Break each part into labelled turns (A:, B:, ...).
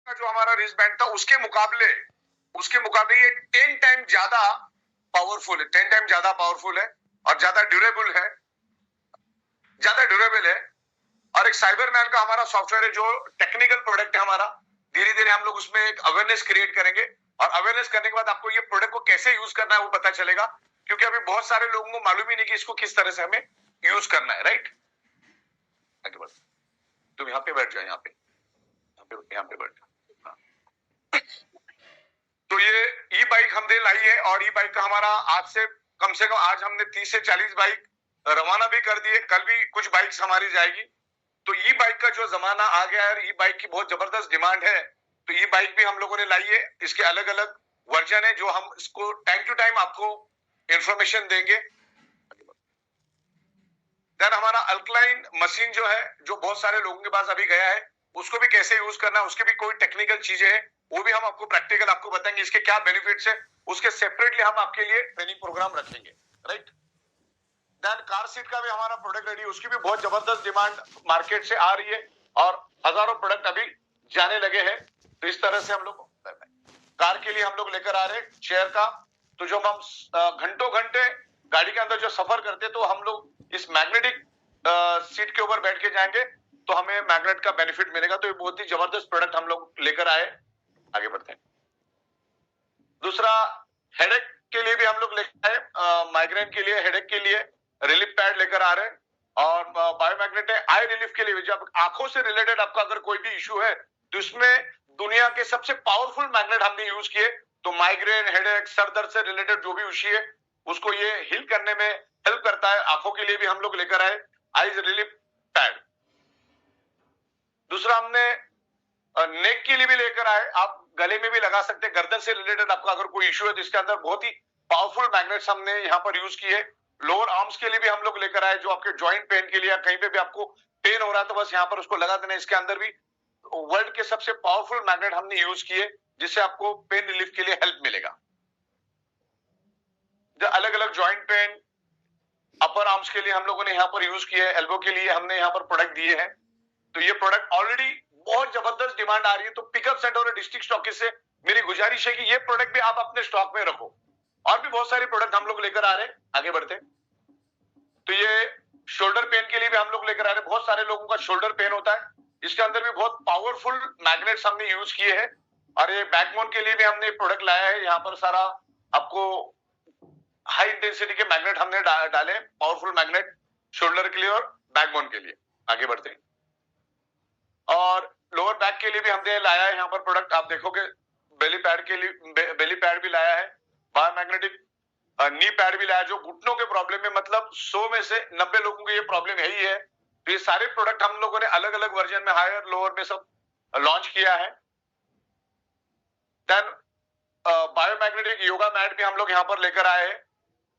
A: का जो हमारा रिस्ट बैंड था उसके मुकाबले ये 10 टाइम ज्यादा पावरफुल है, 10 टाइम ज्यादा पावरफुल है और ज्यादा ड्यूरेबल है। और एक साइबरमैन का हमारा सॉफ्टवेयर है जो टेक्निकल प्रोडक्ट है हमारा। धीरे धीरे हम लोग उसमें एक अवेयरनेस क्रिएट करेंगे और अवेयरनेस करने के बाद आपको ये प्रोडक्ट को कैसे यूज करना है वो पता चलेगा, क्योंकि अभी बहुत सारे लोगों को मालूम ही नहीं कि इसको किस तरह से हमें यूज करना है। राइट, आगे बढ़, तुम यहाँ पे बैठ जाओ, यहाँ पे बैठ जाओ। हाँ। तो ये ई बाइक हमने लाई है और ई बाइक का हमारा आज से कम आज हमने 30 से 40 बाइक रवाना भी कर दिए। कल भी कुछ बाइक्स हमारी जाएगी। तो ई बाइक का जो जमाना आ गया है, ई बाइक की बहुत जबरदस्त डिमांड है। तो ई बाइक भी हम लोगों ने लाई है। इसके अलग अलग वर्जन है जो हम इसको टाइम टू टाइम आपको इंफॉर्मेशन देंगे। देन हमारा अल्कलाइन मशीन जो है, जो बहुत सारे लोगों के पास अभी गया है, उसको भी कैसे यूज करना है, उसकी भी कोई टेक्निकल चीजें हैं, वो भी हम आपको प्रैक्टिकल आपको बताएंगे। इसके क्या बेनिफिट्स है, उसके सेपरेटली हम आपके लिए ट्रेनिंग प्रोग्राम रखेंगे। राइट, देन कार सीट का भी हमारा प्रोडक्ट रेडी है। उसकी भी बहुत जबरदस्त डिमांड मार्केट से आ रही है और हजारों प्रोडक्ट अभी जाने लगे हैं। तो इस तरह से हम लोग कार के लिए हम लोग लेकर आ रहे हैं चेयर का। तो जो हम घंटों घंटे गाड़ी के अंदर जो सफर करते हैं, तो हम लोग इस मैग्नेटिक सीट के ऊपर बैठ के जाएंगे तो हमें मैग्नेट का बेनिफिट मिलेगा। तो ये बहुत ही जबरदस्त प्रोडक्ट हम लोग लेकर आए। आगे बढ़ते हैं। दूसरा, हेडेक के लिए भी हम लोग लेकर आए, माइग्रेन के लिए, हेडेक के लिए रिलीफ पैड लेकर आ रहे हैं। और बायोमैग्नेट है आई रिलीफ के लिए। जब आंखों से रिलेटेड आपका अगर कोई भी इश्यू है तो इसमें दुनिया के सबसे पावरफुल मैग्नेट हमने यूज किए। तो माइग्रेन, हेडेक, सर दर्द से रिलेटेड जो भी इश्यू है उसको ये हील करने में हेल्प करता है। आंखों के लिए भी हम लोग लेकर आए आईज रिलीफ पैड। दूसरा, हमने नेक के लिए भी लेकर आए। आप गले में भी लगा सकते हैं। गर्दन से रिलेटेड आपका अगर कोई इश्यू है तो इसके अंदर बहुत ही पावरफुल मैग्नेट्स हमने यहाँ पर यूज किए। लोअर आर्म्स के लिए भी हम लोग लेकर आए, जो आपके जॉइंट पेन के लिए, कहीं पे भी आपको पेन हो रहा है तो बस यहाँ पर उसको लगा देना। इसके अंदर भी वर्ल्ड के सबसे पावरफुल मैग्नेट हमने यूज किए, जिससे आपको पेन रिलीफ के लिए हेल्प मिलेगा। अलग अलग जॉइंट पेन, अपर आर्म्स के लिए हम लोगों ने यहाँ पर यूज किया है, एल्बो के लिए हमने यहाँ पर प्रोडक्ट दिए हैं। तो ये प्रोडक्ट ऑलरेडी बहुत जबरदस्त डिमांड आ रही है। तो पिकअप सेंटर और डिस्ट्रिक्ट स्टॉकिस्ट से मेरी गुजारिश है कि ये प्रोडक्ट भी आप अपने स्टॉक में रखो। और भी बहुत सारे प्रोडक्ट हम लोग लेकर आ रहे हैं। आगे बढ़ते। तो ये शोल्डर पेन के लिए भी हम लोग लेकर आ रहे हैं। बहुत सारे लोगों का शोल्डर पेन होता है, इसके अंदर भी बहुत पावरफुल मैग्नेट्स हमने यूज किए हैं। और ये बैकबोन के लिए भी हमने प्रोडक्ट लाया है। यहाँ पर सारा आपको हाई इंटेंसिटी के मैग्नेट हमने डाले, पावरफुल मैग्नेट शोल्डर के लिए और बैकबोन के लिए। आगे बढ़ते हैं। और लोअर बैक के लिए भी हमने लाया है यहाँ पर प्रोडक्ट। आप देखोगे बेली पैड के लिए बेली पैड भी लाया है, बायोमैग्नेटिक नी पैड भी लाया, जो घुटनों के प्रॉब्लम में, मतलब 100 में से 90 लोगों को ये प्रॉब्लम यही है। तो ये सारे प्रोडक्ट हम लोगों ने अलग अलग वर्जन में, हायर लोअर में सब लॉन्च किया है। देन बायोमैग्नेटिक योगा मैट भी हम लोग यहाँ पर लेकर आए हैं,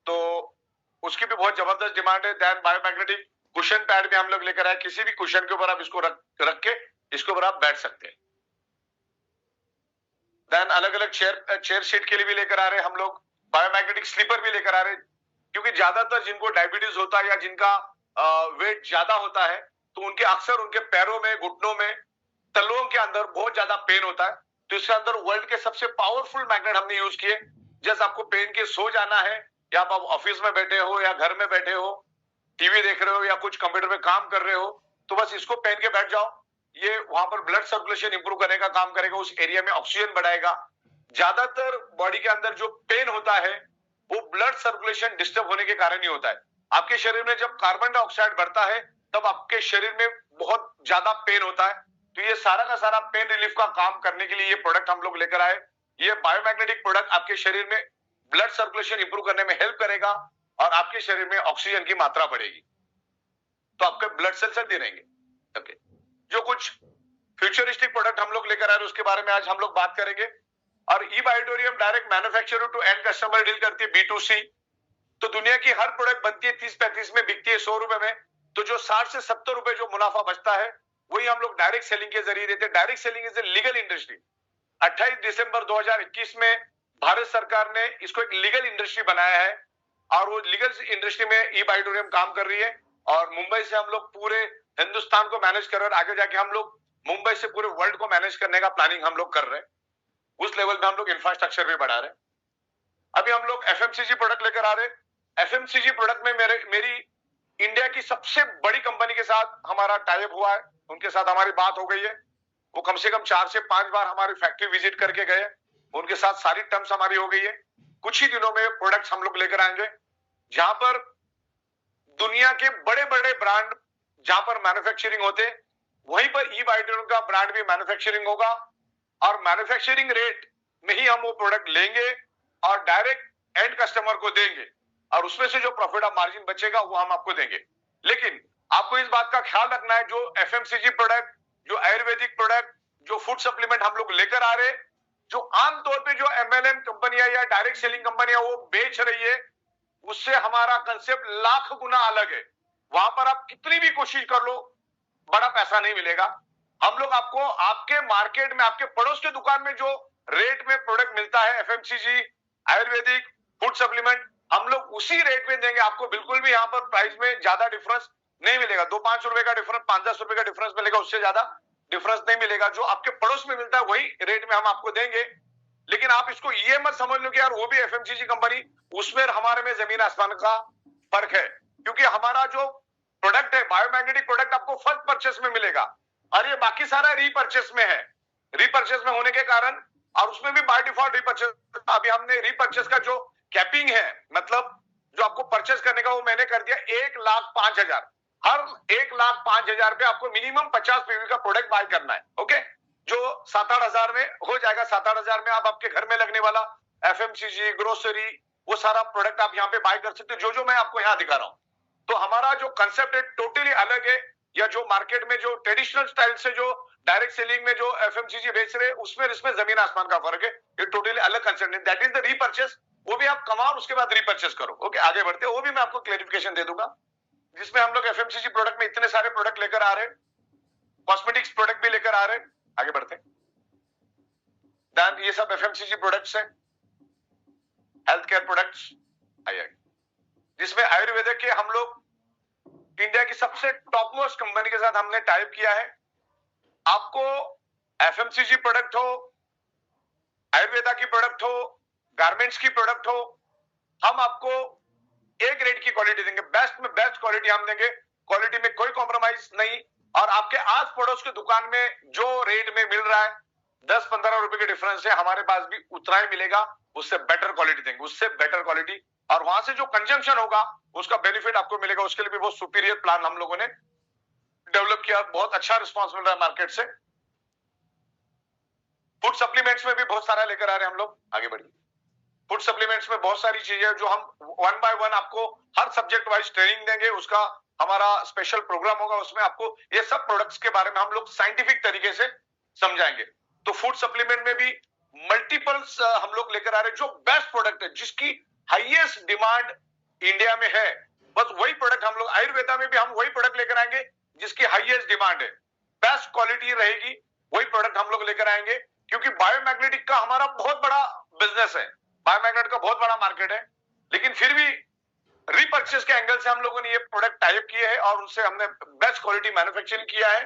A: तो उसकी भी बहुत जबरदस्त डिमांड है। देन बायोमैग्नेटिक कुशन पैड भी हम लोग लेकर आए। किसी भी कुशन के ऊपर आप इसको रख के इसके ऊपर आप बैठ सकते हैं। देन अलग अलग चेयर सीट के लिए भी लेकर आ रहे हैं हम लोग। बायोमैग्नेटिक स्लीपर भी लेकर आ रहे हैं, क्योंकि ज्यादातर जिनको डायबिटीज होता है या जिनका वेट ज्यादा होता है, तो उनके अक्सर उनके पैरों में, घुटनों में, तलुओं के अंदर बहुत ज्यादा पेन होता है। तो इसके अंदर वर्ल्ड के सबसे पावरफुल मैग्नेट हमने यूज किए। जैसे आपको पेन के सो जाना है, या आप ऑफिस में बैठे हो या घर में बैठे हो, टीवी देख रहे हो या कुछ कंप्यूटर पे काम कर रहे हो, तो बस इसको पहन के बैठ जाओ। ये वहां पर ब्लड सर्कुलेशन इंप्रूव करने का काम करेगा, उस एरिया में ऑक्सीजन बढ़ाएगा। ज्यादातर बॉडी के अंदर जो पेन होता है वो ब्लड सर्कुलेशन डिस्टर्ब होने के कारण ही होता है। आपके शरीर में जब कार्बन डाइऑक्साइड बढ़ता है तब आपके शरीर में बहुत ज्यादा पेन होता है। तो ये सारा का सारा पेन रिलीफ का काम करने के लिए ये प्रोडक्ट हम लोग लेकर आए। ये बायोमैग्नेटिक प्रोडक्ट आपके शरीर में ब्लड सर्कुलेशन इंप्रूव करने में हेल्प करेगा और आपके शरीर में ऑक्सीजन की मात्रा बढ़ेगी, तो आपके ब्लड सेल्स हेल्दी रहेंगे। ओके, जो कुछ फ्यूचरिस्टिक प्रोडक्ट हम लोग लेकर आ रहे हैं उसके बारे में आज हम लोग बात करेंगे। और ई बायोटोरियम direct manufacturer to end customer deal करती है, B2C। तो दुनिया की हर प्रोडक्ट बनती है 30-35 में, बिकती है 100 रुपए में। तो जो 60 से 70 रुपए जो मुनाफा बचता है वही हम लोग डायरेक्ट सेलिंग के जरिए देते हैं। Direct selling is a legal industry. 28 दिसंबर 2021 में भारत सरकार ने इसको एक लीगल इंडस्ट्री बनाया है और वो लीगल इंडस्ट्री में ई बायोटोरियम काम कर रही है। और मुंबई से हम लोग पूरे हिंदुस्तान को मैनेज कर रहे हैं और आगे जाके हम लोग मुंबई से पूरे वर्ल्ड को मैनेज करने का प्लानिंग हम लोग कर रहे हैं। उस लेवल में हम लोग इंफ्रास्ट्रक्चर भी बढ़ा रहे हैं। अभी हम लोग एफएमसीजी प्रोडक्ट लेकर आ रहे हैं। एफएमसीजी प्रोडक्ट में मेरी इंडिया की सबसे बड़ी कंपनी के साथ हमारा टाई अप हुआ है, उनके साथ हमारी बात हो गई है। वो कम से कम 4 से 5 बार हमारी फैक्ट्री विजिट करके गए, उनके साथ सारी टर्म्स हमारी हो गई है। कुछ ही दिनों में प्रोडक्ट्स हम लोग लेकर आएंगे, जहां पर दुनिया के बड़े बड़े ब्रांड जहां पर मैन्युफैक्चरिंग होते, वहीं पर ई बायोटिन का ब्रांड भी मैन्युफैक्चरिंग होगा, और मैन्युफैक्चरिंग रेट में ही हम वो प्रोडक्ट लेंगे और डायरेक्ट एंड कस्टमर को देंगे, और उसमें से जो प्रॉफिट ऑफ मार्जिन बचेगा वो हम आपको देंगे। लेकिन आपको इस बात का ख्याल रखना है, जो एफएमसीजी प्रोडक्ट, जो आयुर्वेदिक प्रोडक्ट, जो फूड सप्लीमेंट हम लोग लेकर आ रहे हैं, जो आमतौर पे जो एमएलएम कंपनियां या डायरेक्ट सेलिंग कंपनियां वो बेच रही है, उससे हमारा कंसेप्ट लाख गुना अलग है। वहां पर आप कितनी भी कोशिश कर लो, बड़ा पैसा नहीं मिलेगा। हम लोग आपको आपके मार्केट में, आपके पड़ोस के दुकान में जो रेट में प्रोडक्ट मिलता है एफएमसीजी, आयुर्वेदिक, फूड सप्लीमेंट, हम लोग उसी रेट में देंगे आपको। बिल्कुल भी यहाँ पर प्राइस में ज्यादा डिफरेंस नहीं मिलेगा। 2-5 रुपए का डिफरेंस, 5-10 रुपए का डिफरेंस मिलेगा, उससे ज्यादा डिफरेंस नहीं मिलेगा। जो आपके पड़ोस में मिलता है वही रेट में हम आपको देंगे। लेकिन आप इसको ये मत समझ लो कि यार वो भी एफएमसीजी कंपनी, उसमें हमारे में जमीन आसमान का फर्क है। क्योंकि हमारा जो प्रोडक्ट है बायोमैग्नेटिक प्रोडक्ट, आपको फर्स्ट परचेस में मिलेगा, और ये बाकी सारा रीपर्चेस में है। रीपर्चेस में होने के कारण, और उसमें भी बाय डिफॉल्ट रीपर्चेस, अभी हमने रीपर्चेस का जो कैपिंग है, मतलब जो आपको परचेस करने का, वो मैंने कर दिया 1,05,000। हर 1,05,000 पे आपको मिनिमम 50 पीवी का प्रोडक्ट बाय करना है। ओके, जो 7-8 हजार में हो जाएगा। 7-8 हजार में आप आपके घर में लगने वाला एफएमसीजी, ग्रोसरी, वो सारा प्रोडक्ट आप यहाँ पे बाय कर सकते हो, जो मैं आपको यहाँ दिखा रहा हूँ। तो हमारा जो कंसेप्ट है टोटली अलग है, या जो मार्केट में जो ट्रेडिशनल स्टाइल से जो डायरेक्ट सेलिंग में जो एफएमसीजी बेच रहे हैं, उसमें इसमें जमीन आसमान का फर्क है। ये टोटली अलग कंसेप्ट है, दैट इज द रीपर्चेस। वो भी आप कमाओ, उसके बाद रीपर्चेस करो। ओके, आगे बढ़ते, वो भी मैं आपको क्लेरिफिकेशन दे दूंगा। जिसमें हम लोग एफएमसीजी प्रोडक्ट में इतने सारे प्रोडक्ट लेकर आ रहे हैं, कॉस्मेटिक्स प्रोडक्ट भी लेकर आ रहे हैं। आगे बढ़ते, ये सब एफएमसीजी प्रोडक्ट्स है, हेल्थ केयर प्रोडक्ट्स आइए, जिसमें आयुर्वेदिक के हम लोग इंडिया की सबसे टॉप मोस्ट कंपनी के साथ हमने टाइप किया है। आपको एफएमसीजी प्रोडक्ट हो, आयुर्वेदा की प्रोडक्ट हो, गारमेंट्स की प्रोडक्ट हो, हम आपको एक रेट की क्वालिटी देंगे, बेस्ट में बेस्ट क्वालिटी हम देंगे, क्वालिटी में कोई कॉम्प्रोमाइज नहीं। और आपके आस पड़ोस की दुकान में जो रेट में मिल रहा है 10-15 रुपए के डिफरेंस है, हमारे पास भी उतना ही मिलेगा, उससे बेटर क्वालिटी देंगे, उससे बेटर क्वालिटी। और वहां से जो कंजम्पशन होगा उसका बेनिफिट आपको मिलेगा। उसके लिए भी बहुत सुपीरियर प्लान हम लोगों ने डेवलप किया, बहुत अच्छा रिस्पॉन्स मिल रहा है मार्केट से। फूड सप्लीमेंट्स में भी बहुत सारा लेकर आ रहे हैं हम लोग, आगे बढ़िए। फूड सप्लीमेंट्स में बहुत सारी चीजें जो हम 1 बाय 1 आपको हर सब्जेक्ट वाइज ट्रेनिंग देंगे, उसका हमारा स्पेशल प्रोग्राम होगा, उसमें आपको ये सब प्रोडक्ट्स के बारे में हम लोग साइंटिफिक तरीके से समझाएंगे। तो फूड सप्लीमेंट में भी मल्टीपल्स हम लोग लेकर आ रहे हैं, जो बेस्ट प्रोडक्ट है, जिसकी हाईएस्ट डिमांड इंडिया में है, बस वही प्रोडक्ट हम लोग। आयुर्वेदा में भी हम वही प्रोडक्ट लेकर आएंगे जिसकी हाईएस्ट डिमांड है, बेस्ट क्वालिटी रहेगी, वही प्रोडक्ट हम लोग लेकर आएंगे। क्योंकि बायोमैग्नेटिक का हमारा बहुत बड़ा बिजनेस है, बायोमैग्नेट का बहुत बड़ा मार्केट है, लेकिन फिर भी रीपर्चेस के एंगल से हम लोगों ने ये प्रोडक्ट टाइप किए हैं और उनसे हमने बेस्ट क्वालिटी मैन्युफैक्चरिंग किया है।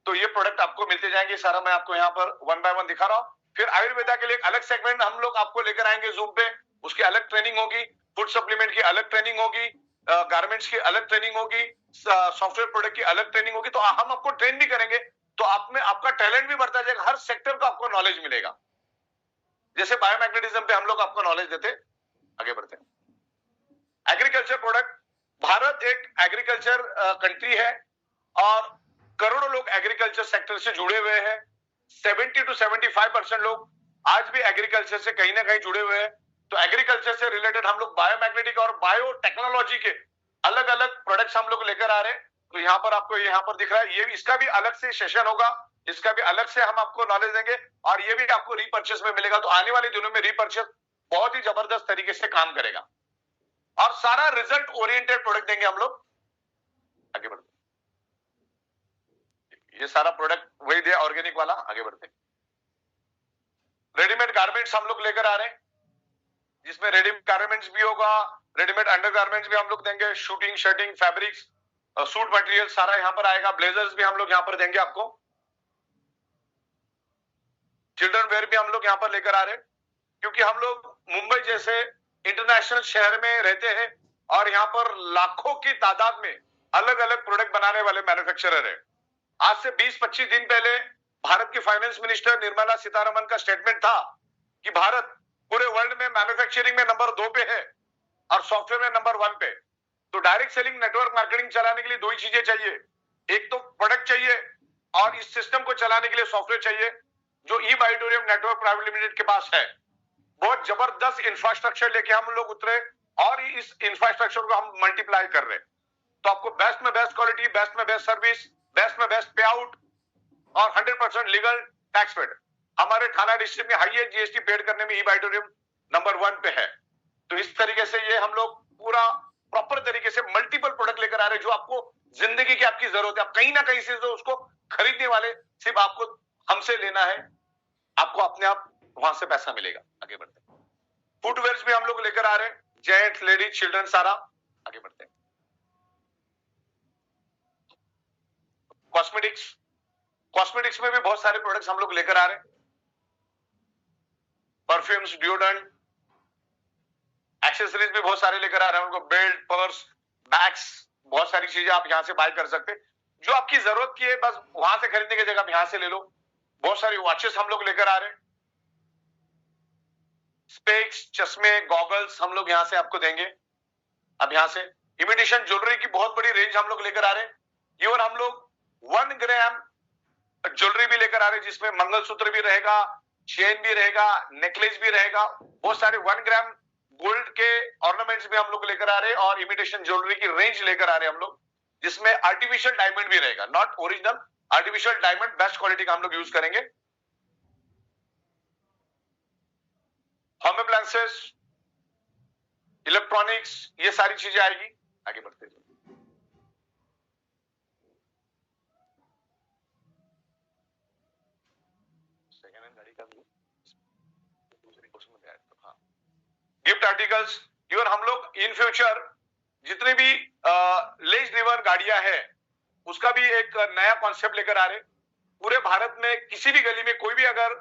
A: तो ये प्रोडक्ट आपको मिलते जाएंगे, सारा मैं आपको यहाँ पर 1 बाय 1 दिखा रहा हूँ। फिर आयुर्वेदा के लिए एक अलग सेगमेंट हम लोग आपको लेकर आएंगे जूम पे, उसकी अलग ट्रेनिंग होगी, फूड सप्लीमेंट की अलग ट्रेनिंग होगी, गारमेंट्स की अलग ट्रेनिंग होगी, सॉफ्टवेयर प्रोडक्ट की अलग ट्रेनिंग होगी। तो हम आपको ट्रेन भी करेंगे, तो आप में आपका टैलेंट भी बढ़ता जाएगा, हर सेक्टर का आपको नॉलेज मिलेगा। जैसे बायोमैग्नेटिज्म पे हम लोग आपको नॉलेज देते। आगे बढ़ते हैं, एग्रीकल्चर प्रोडक्ट। भारत एक एग्रीकल्चर कंट्री है और करोड़ों लोग एग्रीकल्चर सेक्टर से जुड़े हुए हैं। 70 to 75% लोग आज भी एग्रीकल्चर से कहीं ना कहीं जुड़े हुए हैं। तो एग्रीकल्चर से रिलेटेड हम लोग बायोमैग्नेटिक और बायोटेक्नोलॉजी के अलग अलग प्रोडक्ट्स हम लोग लेकर आ रहे हैं। तो यहाँ पर आपको यहाँ पर दिख रहा है, ये इसका भी अलग से सेशन होगा, इसका भी अलग से हम आपको नॉलेज देंगे, और ये भी आपको रीपर्चेस में मिलेगा। तो आने वाले दिनों में रीपर्चेस बहुत ही जबरदस्त तरीके से काम करेगा और सारा रिजल्ट ओरिएंटेड प्रोडक्ट देंगे हम लोग। आगे बढ़ते, ये सारा प्रोडक्ट वही दिया ऑर्गेनिक वाला। आगे बढ़ते, रेडीमेड गारमेंट्स हम लोग लेकर आ रहे हैं, जिसमें रेडीमेड गारमेंट्स भी होगा, रेडीमेड अंडरगारमेंट्स भी हम लोग देंगे, shooting, shirting, fabrics, suit material सारा यहाँ पर आएगा, ब्लेजर्स भी हम लोग यहाँ पर देंगे आपको। चिल्ड्रन वेयर भी हम लोग यहाँ पर लेकर आ रहे हैं, क्योंकि हम लोग मुंबई जैसे इंटरनेशनल शहर में रहते हैं और यहाँ पर लाखों की तादाद में अलग अलग प्रोडक्ट बनाने वाले मैन्युफैक्चरर है। आज से 20-25 दिन पहले भारत की फाइनेंस मिनिस्टर निर्मला सीतारमन का स्टेटमेंट था कि भारत पूरे वर्ल्ड में मैन्युफैक्चरिंग में नंबर 2 पे है और सॉफ्टवेयर में नंबर 1 पे। तो डायरेक्ट सेलिंग नेटवर्क मार्केटिंग चलाने के लिए दो ही चीजें चाहिए, एक तो प्रोडक्ट चाहिए और इस सिस्टम को चलाने के लिए सॉफ्टवेयर चाहिए, जो ई बायोटोरियम नेटवर्क प्राइवेट लिमिटेड के पास है। बहुत जबरदस्त इंफ्रास्ट्रक्चर लेके हम लोग उतरे और इस इंफ्रास्ट्रक्चर को हम मल्टीप्लाई कर रहे हैं। तो आपको बेस्ट में बेस्ट क्वालिटी, बेस्ट में बेस्ट सर्विस, बेस्ट में बेस्ट पे आउट और 100% लीगल टैक्स पेड। हमारे थाना डिस्ट्रिक्ट में हाईएस्ट जीएसटी पेड करने में ई बायोटोरियम नंबर 1 पे है। तो इस तरीके से ये हम लोग पूरा प्रॉपर तरीके से मल्टीपल प्रोडक्ट लेकर आ रहे हैं, जो आपको जिंदगी की आपकी जरूरत है। आप कहीं ना कहीं से जो उसको खरीदने वाले सिर्फ आपको हमसे लेना है, आपको अपने आप वहां से पैसा मिलेगा। आगे बढ़ते हैं। फुटवेयर्स भी हम लोग लेकर आ रहे हैं, जेंट्स, लेडीज, चिल्ड्रन, सारा। आगे बढ़ते हैं। कॉस्मेटिक्स में भी बहुत सारे प्रोडक्ट्स हम लोग लेकर आ रहे हैं, परफ्यूम्स, डिओड्रेंट, एक्सेसरीज भी बहुत सारे लेकर आ रहे हैं। उनको बेल्ट, पर्स, बैग्स, बहुत सारी चीजें आप यहां से बाय कर सकते हैं, जो आपकी जरूरत की है। बस वहां से खरीदने की जगह आप यहां से ले लो। बहुत सारी वॉचेस हम लोग लेकर आ रहे हैं, स्पेक्स, चश्मे, गॉगल्स हम लोग यहां से आपको देंगे। अब यहां से इमिटेशन ज्वेलरी की बहुत बड़ी रेंज हम लोग लेकर आ रहे हैं। इवन हम लोग 1 ग्राम ज्वेलरी भी लेकर आ रहे हैं, जिसमें मंगलसूत्र भी रहेगा, चेन भी रहेगा, नेकलेस भी रहेगा। बहुत सारे 1 ग्राम गोल्ड के ऑर्नामेंट्स भी हम लोग लेकर आ रहे हैं और इमिटेशन ज्वेलरी की रेंज लेकर आ रहे हैं हम लोग, जिसमें आर्टिफिशियल डायमंड भी रहेगा, not original, artificial diamond best quality का हम लोग यूज करेंगे। होम अप्लायंसेस, इलेक्ट्रॉनिक्स, ये सारी चीजें आएगी। आगे बढ़ते हैं। सेकेंड हैंड गाड़ी का भी दूसरी क्वेश्चन में आया तो हाँ, गिफ्ट आर्टिकल्स। इवन हम लोग इन फ्यूचर जितने भी लेज ड्रिवन गाड़ियां हैं, उसका भी एक नया कॉन्सेप्ट लेकर आ रहे। पूरे भारत में किसी भी गली में कोई भी अगर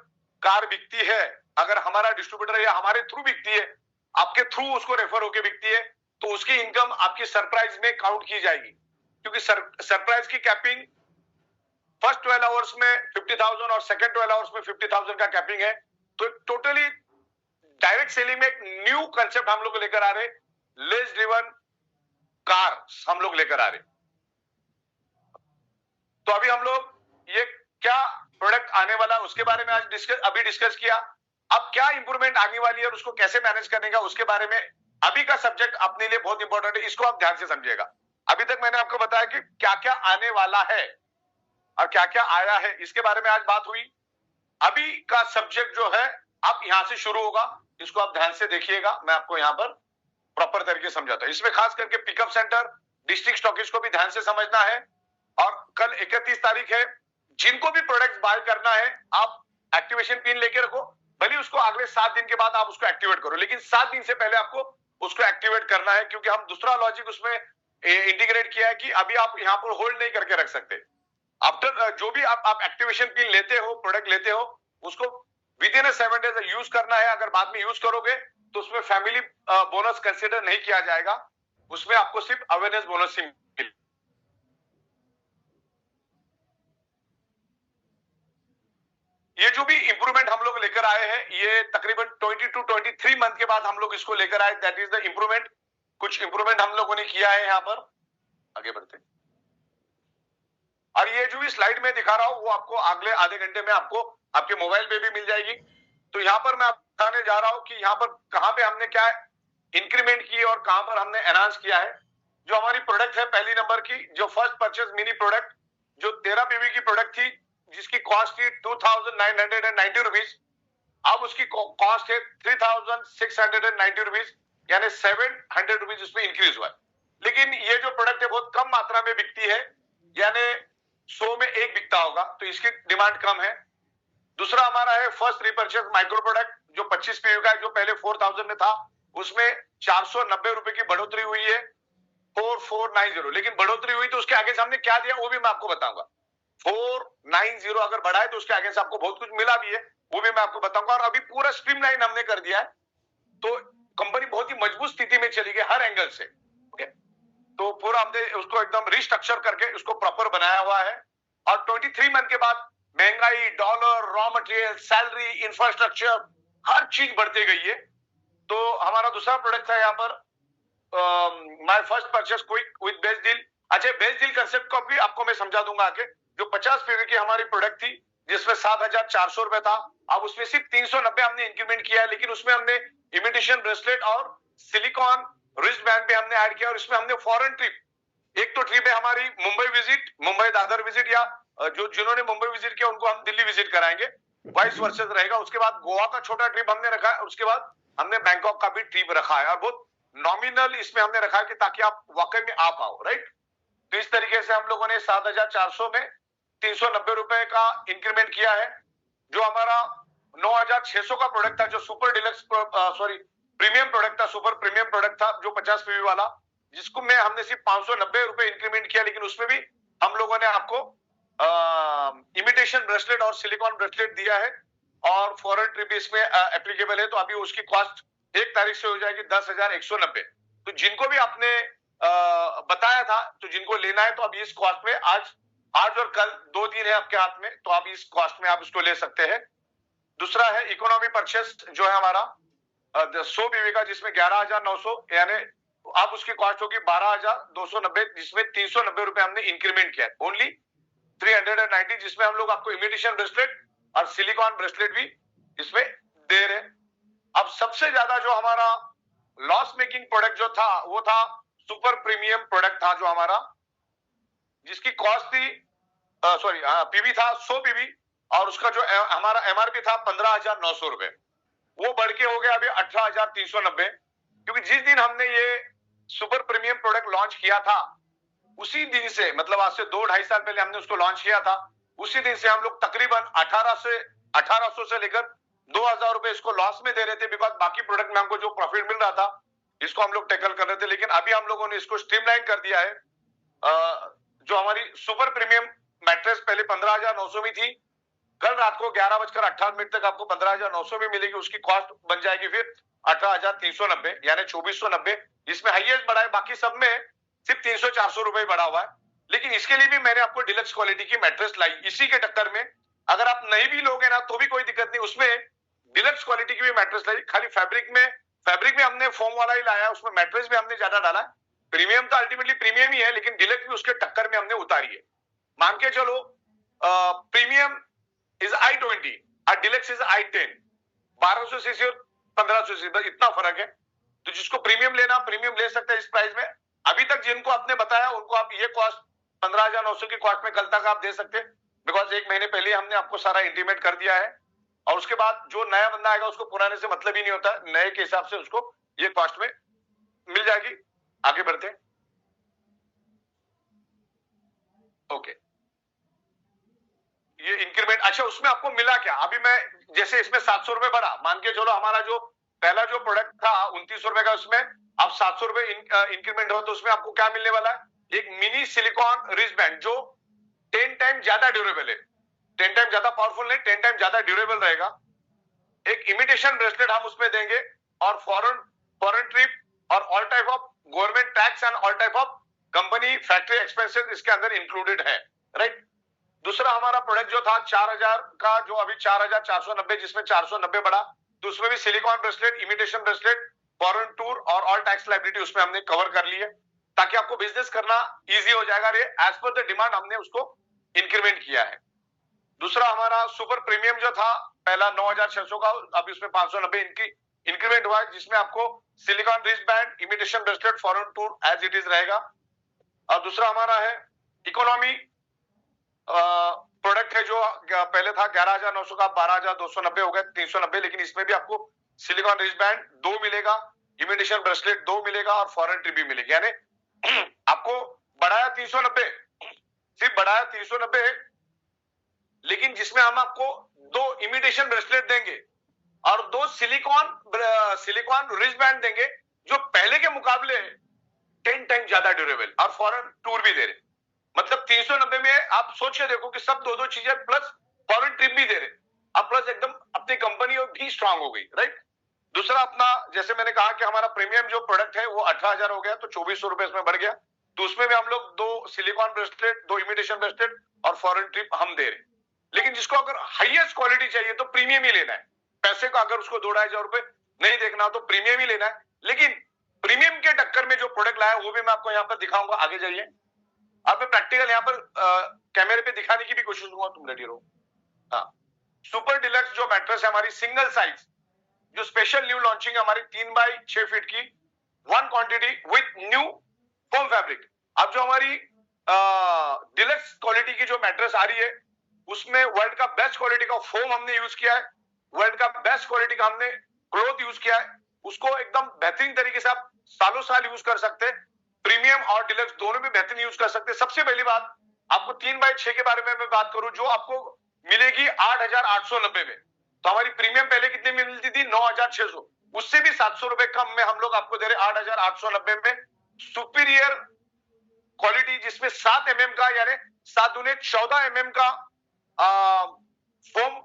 A: कार बिकती है, अगर हमारा डिस्ट्रीब्यूटर या हमारे थ्रू बिकती है, आपके थ्रू उसको रेफर होके बिकती है, तो उसकी इनकम आपकी सरप्राइज में काउंट की जाएगी, क्योंकि सरप्राइज की कैपिंग फर्स्ट 12 आवर्स में 50,000 और सेकंड 12 आवर्स में 50,000 का कैपिंग है। तो टोटली डायरेक्ट सेलिंग में एक न्यू कंसेप्ट हम लोग लेकर आ रहे, लेस ड्रिवन कार हम लोग लेकर आ रहे। तो अभी हम लोग ये क्या प्रोडक्ट आने वाला है उसके बारे में आज डिस्कस किया। अब क्या इंप्रूवमेंट आने वाली है और उसको कैसे मैनेज करने का, उसके बारे में अभी का सब्जेक्ट अपने लिए बहुत इंपॉर्टेंट है, इसको आप ध्यान से समझिएगा। अभी तक मैंने आपको बताया कि क्या क्या आने वाला है और क्या क्या आया है, इसके बारे में आज बात हुई। अभी का सब्जेक्ट जो है अब यहां से शुरू होगा, इसको आप ध्यान से देखिएगा, मैं आपको यहां पर प्रॉपर तरीके समझाता हूं। इसमें खास करके पिकअप सेंटर, डिस्ट्रिक्ट स्टॉकिस्ट को भी ध्यान से समझना है। और कल 31 तारीख है, जिनको भी प्रोडक्ट्स बाय करना है, आप एक्टिवेशन पिन लेके रखो, भले उसको अगले 7 दिन के बाद आप उसको एक्टिवेट करो, लेकिन 7 दिन से पहले आपको उसको एक्टिवेट करना है, क्योंकि हम दूसरा लॉजिक उसमें इंटीग्रेट किया है कि अभी आप यहां पर होल्ड नहीं करके रख सकते। आफ्टर जो भी आप एक्टिवेशन पिन लेते हो, प्रोडक्ट लेते हो, उसको विद इन 7 डेज यूज करना है। अगर बाद में यूज करोगे तो उसमें फैमिली बोनस कंसिडर नहीं किया जाएगा, उसमें आपको सिर्फ अवेयरनेस बोनस ही मिलेगा। ये जो भी इंप्रूवमेंट हम लोग लेकर आए हैं, ये तकरीबन 20 to 23 मंथ के बाद हम लोग इसको लेकर आए, दैट इज द इंप्रूवमेंट। कुछ इंप्रूवमेंट हम लोगों ने किया है यहाँ पर। आगे बढ़ते हैं। और ये जो भी स्लाइड में दिखा रहा हूं वो आपको अगले आधे घंटे में आपको आपके मोबाइल पे भी मिल जाएगी। तो यहाँ पर मैं आपको बताने जा रहा हूं कि यहाँ पर कहां पे हमने क्या इंक्रीमेंट की और कहां पर हमने एनहांस किया है। जो हमारी प्रोडक्ट है, पहली नंबर की जो फर्स्ट परचेज मिनी प्रोडक्ट, जो 13 पीवी की प्रोडक्ट थी, जिसकी कॉस्ट थी 2,990 रुपीज, अब उसकी कॉस्ट है 3,690 रुपीज, यानी 700 रुपीज उसमें इंक्रीज हुआ है। लेकिन ये जो प्रोडक्ट है बहुत कम मात्रा में बिकती है, यानी 100 में 1 बिकता होगा, तो इसकी डिमांड कम है। दूसरा हमारा है फर्स्ट रिपर्चेज माइक्रो प्रोडक्ट, जो 25 पीवी का है, जो पहले 4,000 में था, उसमें 490 रुपए की बढ़ोतरी हुई है, 4490। लेकिन बढ़ोतरी हुई तो उसके आगे से हमने क्या दिया वो भी मैं आपको बताऊंगा। 490 अगर बढ़ा है तो उसके आगे से आपको बहुत कुछ मिला भी है, वो भी मैं आपको बताऊंगा। और अभी पूरा स्ट्रीमलाइन हमने कर दिया है, तो कंपनी बहुत ही मजबूत स्थिति में चली गई हर एंगल से। ओके, तो पूरा हमने उसको एकदम रिस्ट्रक्चर करके उसको प्रॉपर बनाया हुआ है। और 23 मंथ के बाद महंगाई, dollar, raw material, salary, infrastructure, हर चीज बढ़ती गई है। तो हमारा दूसरा प्रोडक्ट था यहाँ पर my first purchase quick with best deal. अच्छा, बेस्ट डील कंसेप्ट को भी आपको मैं समझा दूंगा आगे। जो 50 पीवी की हमारी प्रोडक्ट थी जिसमें 7,400 रुपए था, अब उसमें सिर्फ 390 हमने इंक्रीमेंट किया है, लेकिन उसमें हमने इमिटेशन ब्रेसलेट और सिलिकॉन रिस्ट बैंड भी हमने ऐड किया। और इसमें हमने फॉरेन ट्रिप, एक तो ट्रिप है हमारी मुंबई विजिट, मुंबई दादर विजिट, या जो जिन्होंने मुंबई विजिट किया उनको हम दिल्ली विजिट कराएंगे, वाइस वर्सेस रहेगा। उसके बाद गोवा का छोटा ट्रिप हमने रखा है, उसके बाद हमने बैंकॉक का भी ट्रिप रखा है, और बहुत नॉमिनल इसमें हमने रखा है कि ताकि आप वाकई में आ पाओ, राइट। तो इस तरीके से हम लोगों ने 7,400 में 390 रुपए का इंक्रीमेंट किया है। जो हमारा 9,600 का प्रोडक्ट था, जो सुपर डिलक्स प्रीमियम प्रोडक्ट था, सुपर प्रीमियम प्रोडक्ट था, जो 50 पीवी वाला, जिसको में हमने सिर्फ 590 रुपए इंक्रीमेंट किया, लेकिन उसमें भी हम लोगों ने आपको इमिटेशन ब्रेसलेट और सिलिकॉन ब्रेसलेट दिया है, और फॉरेन ट्रिप इसमें एप्लीकेबल है। तो अभी उसकी कॉस्ट 1 तारीख से हो जाएगी 10,190। तो जिनको भी आपने बताया था, तो जिनको लेना है तो अभी इस कॉस्ट में आज और कल 2 दिन है आपके हाथ में, तो आप इस कॉस्ट में आप इसको ले सकते हैं। दूसरा है इकोनॉमी परचेस, जो है हमारा 100 पीवी का, जिसमें 11,900, यानी आप उसकी कॉस्ट होगी 12,290, जिसमें 390 रुपए हमने इंक्रीमेंट किया है, ओनली 390, जिसमें हम लोग आपको इमिटेशन ब्रेसलेट और सिलिकॉन ब्रेसलेट भी इसमें दे रहे हैं। अब सबसे ज्यादा जो हमारा लॉस मेकिंग प्रोडक्ट जो था, वो था सुपर प्रीमियम प्रोडक्ट था, जो हमारा जिसकी कॉस्ट थी पीवी था 100 पीवी, और उसका जो हमारा एमआरपी था 15,900 रुपए, वो बढ़ के हो गया अभी 18,390। क्योंकि जिस दिन हमने ये सुपर प्रीमियम प्रोडक्ट लॉन्च किया था, उसी दिन से, मतलब आज से 2-2.5 साल पहले हमने उसको लॉन्च किया था, उसी दिन से हम लोग तकरीबन 1800 से लेकर 2,000 रुपए इसको लॉस में दे रहे थे, बिकॉज बाकी प्रोडक्ट में हमको जो प्रॉफिट मिल रहा था इसको हम लोग टैकल कर रहे थे। लेकिन अभी हम लोगों ने इसको स्ट्रीमलाइन कर दिया है। जो हमारी सुपर प्रीमियम मैट्रेस पहले 15,900 में थी, कल रात को 11:58 तक आपको 15,900 में मिलेगी, उसकी कॉस्ट बन जाएगी फिर 18,390, यानी 2,490। इसमें हाईएस्ट बढ़ा है, बाकी सब में सिर्फ 300-400 रुपए बढ़ा हुआ है। लेकिन इसके लिए भी मैंने आपको डिलक्स क्वालिटी की मैट्रेस लाई, इसी के टक्कर में। अगर आप नहीं भी लोगे ना तो भी कोई दिक्कत नहीं, उसमें डिलक्स क्वालिटी की भी मैट्रेस लाई। खाली फैब्रिक में हमने फोम वाला ही लाया है, उसमें मैट्रेस भी हमने ज्यादा डाला है। प्रीमियम तो अल्टीमेटली प्रीमियम ही है, लेकिन डिलक्स भी उसके टक्कर में हमने उतारी है। मान के चलो प्रीमियम इज i20 और डिलक्स इज i10, 1200 सीसी और 1500 सीसी, बस इतना फर्क है। तो जिसको प्रीमियम लेना, प्रीमियम ले सकते हैं इस प्राइस में। अभी तक जिनको आपने बताया उनको आप ये कॉस्ट 15,900 की कॉस्ट में कल तक आप दे सकते हैं, बिकॉज 1 महीने पहले हमने आपको सारा इंटीमेट कर दिया है। और उसके बाद जो नया बंदा आएगा उसको पुराने से मतलब ही नहीं होता, नए के हिसाब से उसको ये कॉस्ट में मिल जाएगी। आगे बढ़ते हैं। ओके, ये इंक्रीमेंट, अच्छा उसमें आपको मिला क्या? अभी मैं जैसे इसमें 700 रुपए बढ़ा, मान के चलो हमारा जो पहला जो प्रोडक्ट था 29 रुपए का, उसमें अब 700 रुपए इंक्रीमेंट हो, तो उसमें आपको क्या मिलने वाला है? एक मिनी सिलिकॉन रिस्ट बैंड, जो 10 टाइम ज्यादा ड्यूरेबल है, 10 टाइम ज्यादा पावरफुल नहीं, 10 टाइम ज्यादा ड्यूरेबल रहेगा। एक इमिटेशन ब्रेसलेट हम उसमें देंगे, और फॉरेन ट्रिप और all type of government tax and all type of company factory expenses इसके अंदर इंक्लूडेड है, राइट। दूसरा हमारा प्रोडक्ट जो था 4,000 का, जो अभी 4,490, जिसमें 490 बढ़ा, तो उसमें भी silicon bracelet, imitation bracelet, foreign tour और ऑल टैक्स लायबिलिटी उसमें हमने कवर कर ली है, ताकि आपको बिजनेस करना इजी हो जाएगा। एज पर द डिमांड हमने उसको इंक्रीमेंट किया है। दूसरा हमारा सुपर प्रीमियम जो था पहला 9,600 का, अभी उसमें 590 इंक्रीमेंट हुआ है, जिसमें आपको silicon wrist band, imitation bracelet, foreign tour as it is रहेगा। और दूसरा हमारा है इकोनॉमी प्रोडक्ट है, जो पहले था 11,900 का, 12,290 हो गया, 390, लेकिन इसमें भी आपको सिलिकॉन रिस्ट बैंड 2 मिलेगा, इमिटेशन ब्रेसलेट 2 मिलेगा, और फॉरेन ट्रिप भी मिलेगी। यानी आपको बढ़ाया 390, सिर्फ बढ़ाया 390, लेकिन जिसमें हम आपको 2 इमिटेशन ब्रेसलेट देंगे और 2 सिलिकॉन रिस्ट बैंड देंगे, जो पहले के मुकाबले 10 टाइम ज्यादा ड्यूरेबल, और फॉरेन टूर भी दे रहे। मतलब 390 में आप सोच के देखो कि सब 2-2 चीजें प्लस फॉरेन ट्रिप भी दे रहे, अब प्लस एकदम क्वालिटी स्ट्रांग हो गई, राइट। दूसरा अपना, जैसे मैंने कहा कि हमारा प्रीमियम जो प्रोडक्ट है वो 18,000 हो गया, तो 2400 रुपए इसमें बढ़ गया। तो उसमें भी हम लोग 2 सिलिकॉन ब्रेसलेट, 2 इमिटेशन ब्रेसलेट और फॉरेन ट्रिप हम दे रहे। लेकिन जिसको अगर हाईएस्ट क्वालिटी चाहिए तो प्रीमियम ही लेना है। पैसे का अगर उसको 2-2,500 रुपए नहीं देखना तो प्रीमियम ही लेना है। लेकिन प्रीमियम के टक्कर में जो प्रोडक्ट लाया वो भी मैं आपको यहाँ पर दिखाऊंगा, आगे जाइए। अब मैं प्रैक्टिकल यहाँ पर कैमरे पे दिखाने की भी कोशिश करूंगा, तुम रेडी रहो। हाँ, सुपर डिलक्स जो मैट्रेस है हमारी सिंगल साइज, जो स्पेशल न्यू लॉन्चिंग है हमारी 3x6 फीट की, 1 quantity with new foam fabric. अब जो हमारी डिलक्स क्वालिटी की जो मैट्रेस आ रही है उसमें वर्ल्ड का बेस्ट क्वालिटी का फोम हमने यूज किया है, वर्ल्ड का बेस्ट क्वालिटी का हमने क्लॉथ यूज किया है। उसको एकदम बेहतरीन तरीके से आप सालों साल यूज कर सकते हैं। प्रीमियम और डिलक्स दोनों भी बेहतरीन यूज कर सकते हैं। सबसे पहली बात, आपको 3x6 के बारे में मैं बात करूं, जो आपको मिलेगी 8,890 में। तो हमारी प्रीमियम पहले कितने में मिलती थी? 9,600, उससे भी 700 रुपए कम में हम लोग आपको दे रहे 8,890 में। सुपीरियर क्वालिटी जिसमें 7 mm का, यानी 7 दूने 14 mm का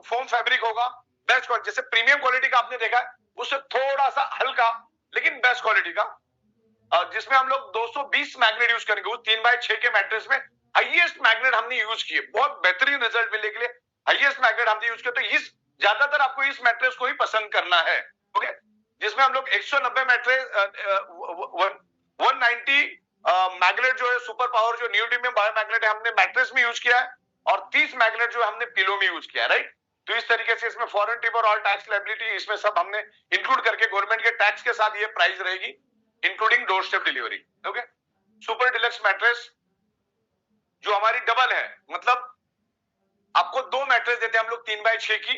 A: फोम फैब्रिक होगा, बेस्ट क्वालिटी। जैसे प्रीमियम क्वालिटी का आपने देखा है, उससे थोड़ा सा हल्का लेकिन बेस्ट क्वालिटी का, जिसमें हम लोग 220 मैग्नेट यूज करेंगे। उस 3x6 के मैट्रेस में हाईएस्ट मैग्नेट हमने यूज किए, बहुत बेहतरीन रिजल्ट मिलने के लिए हाईएस्ट मैग्नेट हमने यूज किया। तो इस ज्यादातर आपको इस मैट्रेस को ही पसंद करना है, ओके। जिसमें हम लोग 190 मैट्रेस 190 मैग्नेट जो है सुपर पावर जो नियोडिमियम बायो मैग्नेट है हमने मैट्रेस में यूज किया है, और 30 मैग्नेट जो हमने पिलो में यूज किया है, राइट। तो इस तरीके से इसमें फॉरेन ट्रिप और ऑल टैक्स लायबिलिटी इसमें सब हमने इंक्लूड करके गवर्नमेंट के टैक्स के साथ ये प्राइस रहेगी, including door step delivery, okay. Super deluxe mattress जो हमारी डबल है, मतलब आपको 2 मैट्रेस देते हैं हम लोग 3x6 की,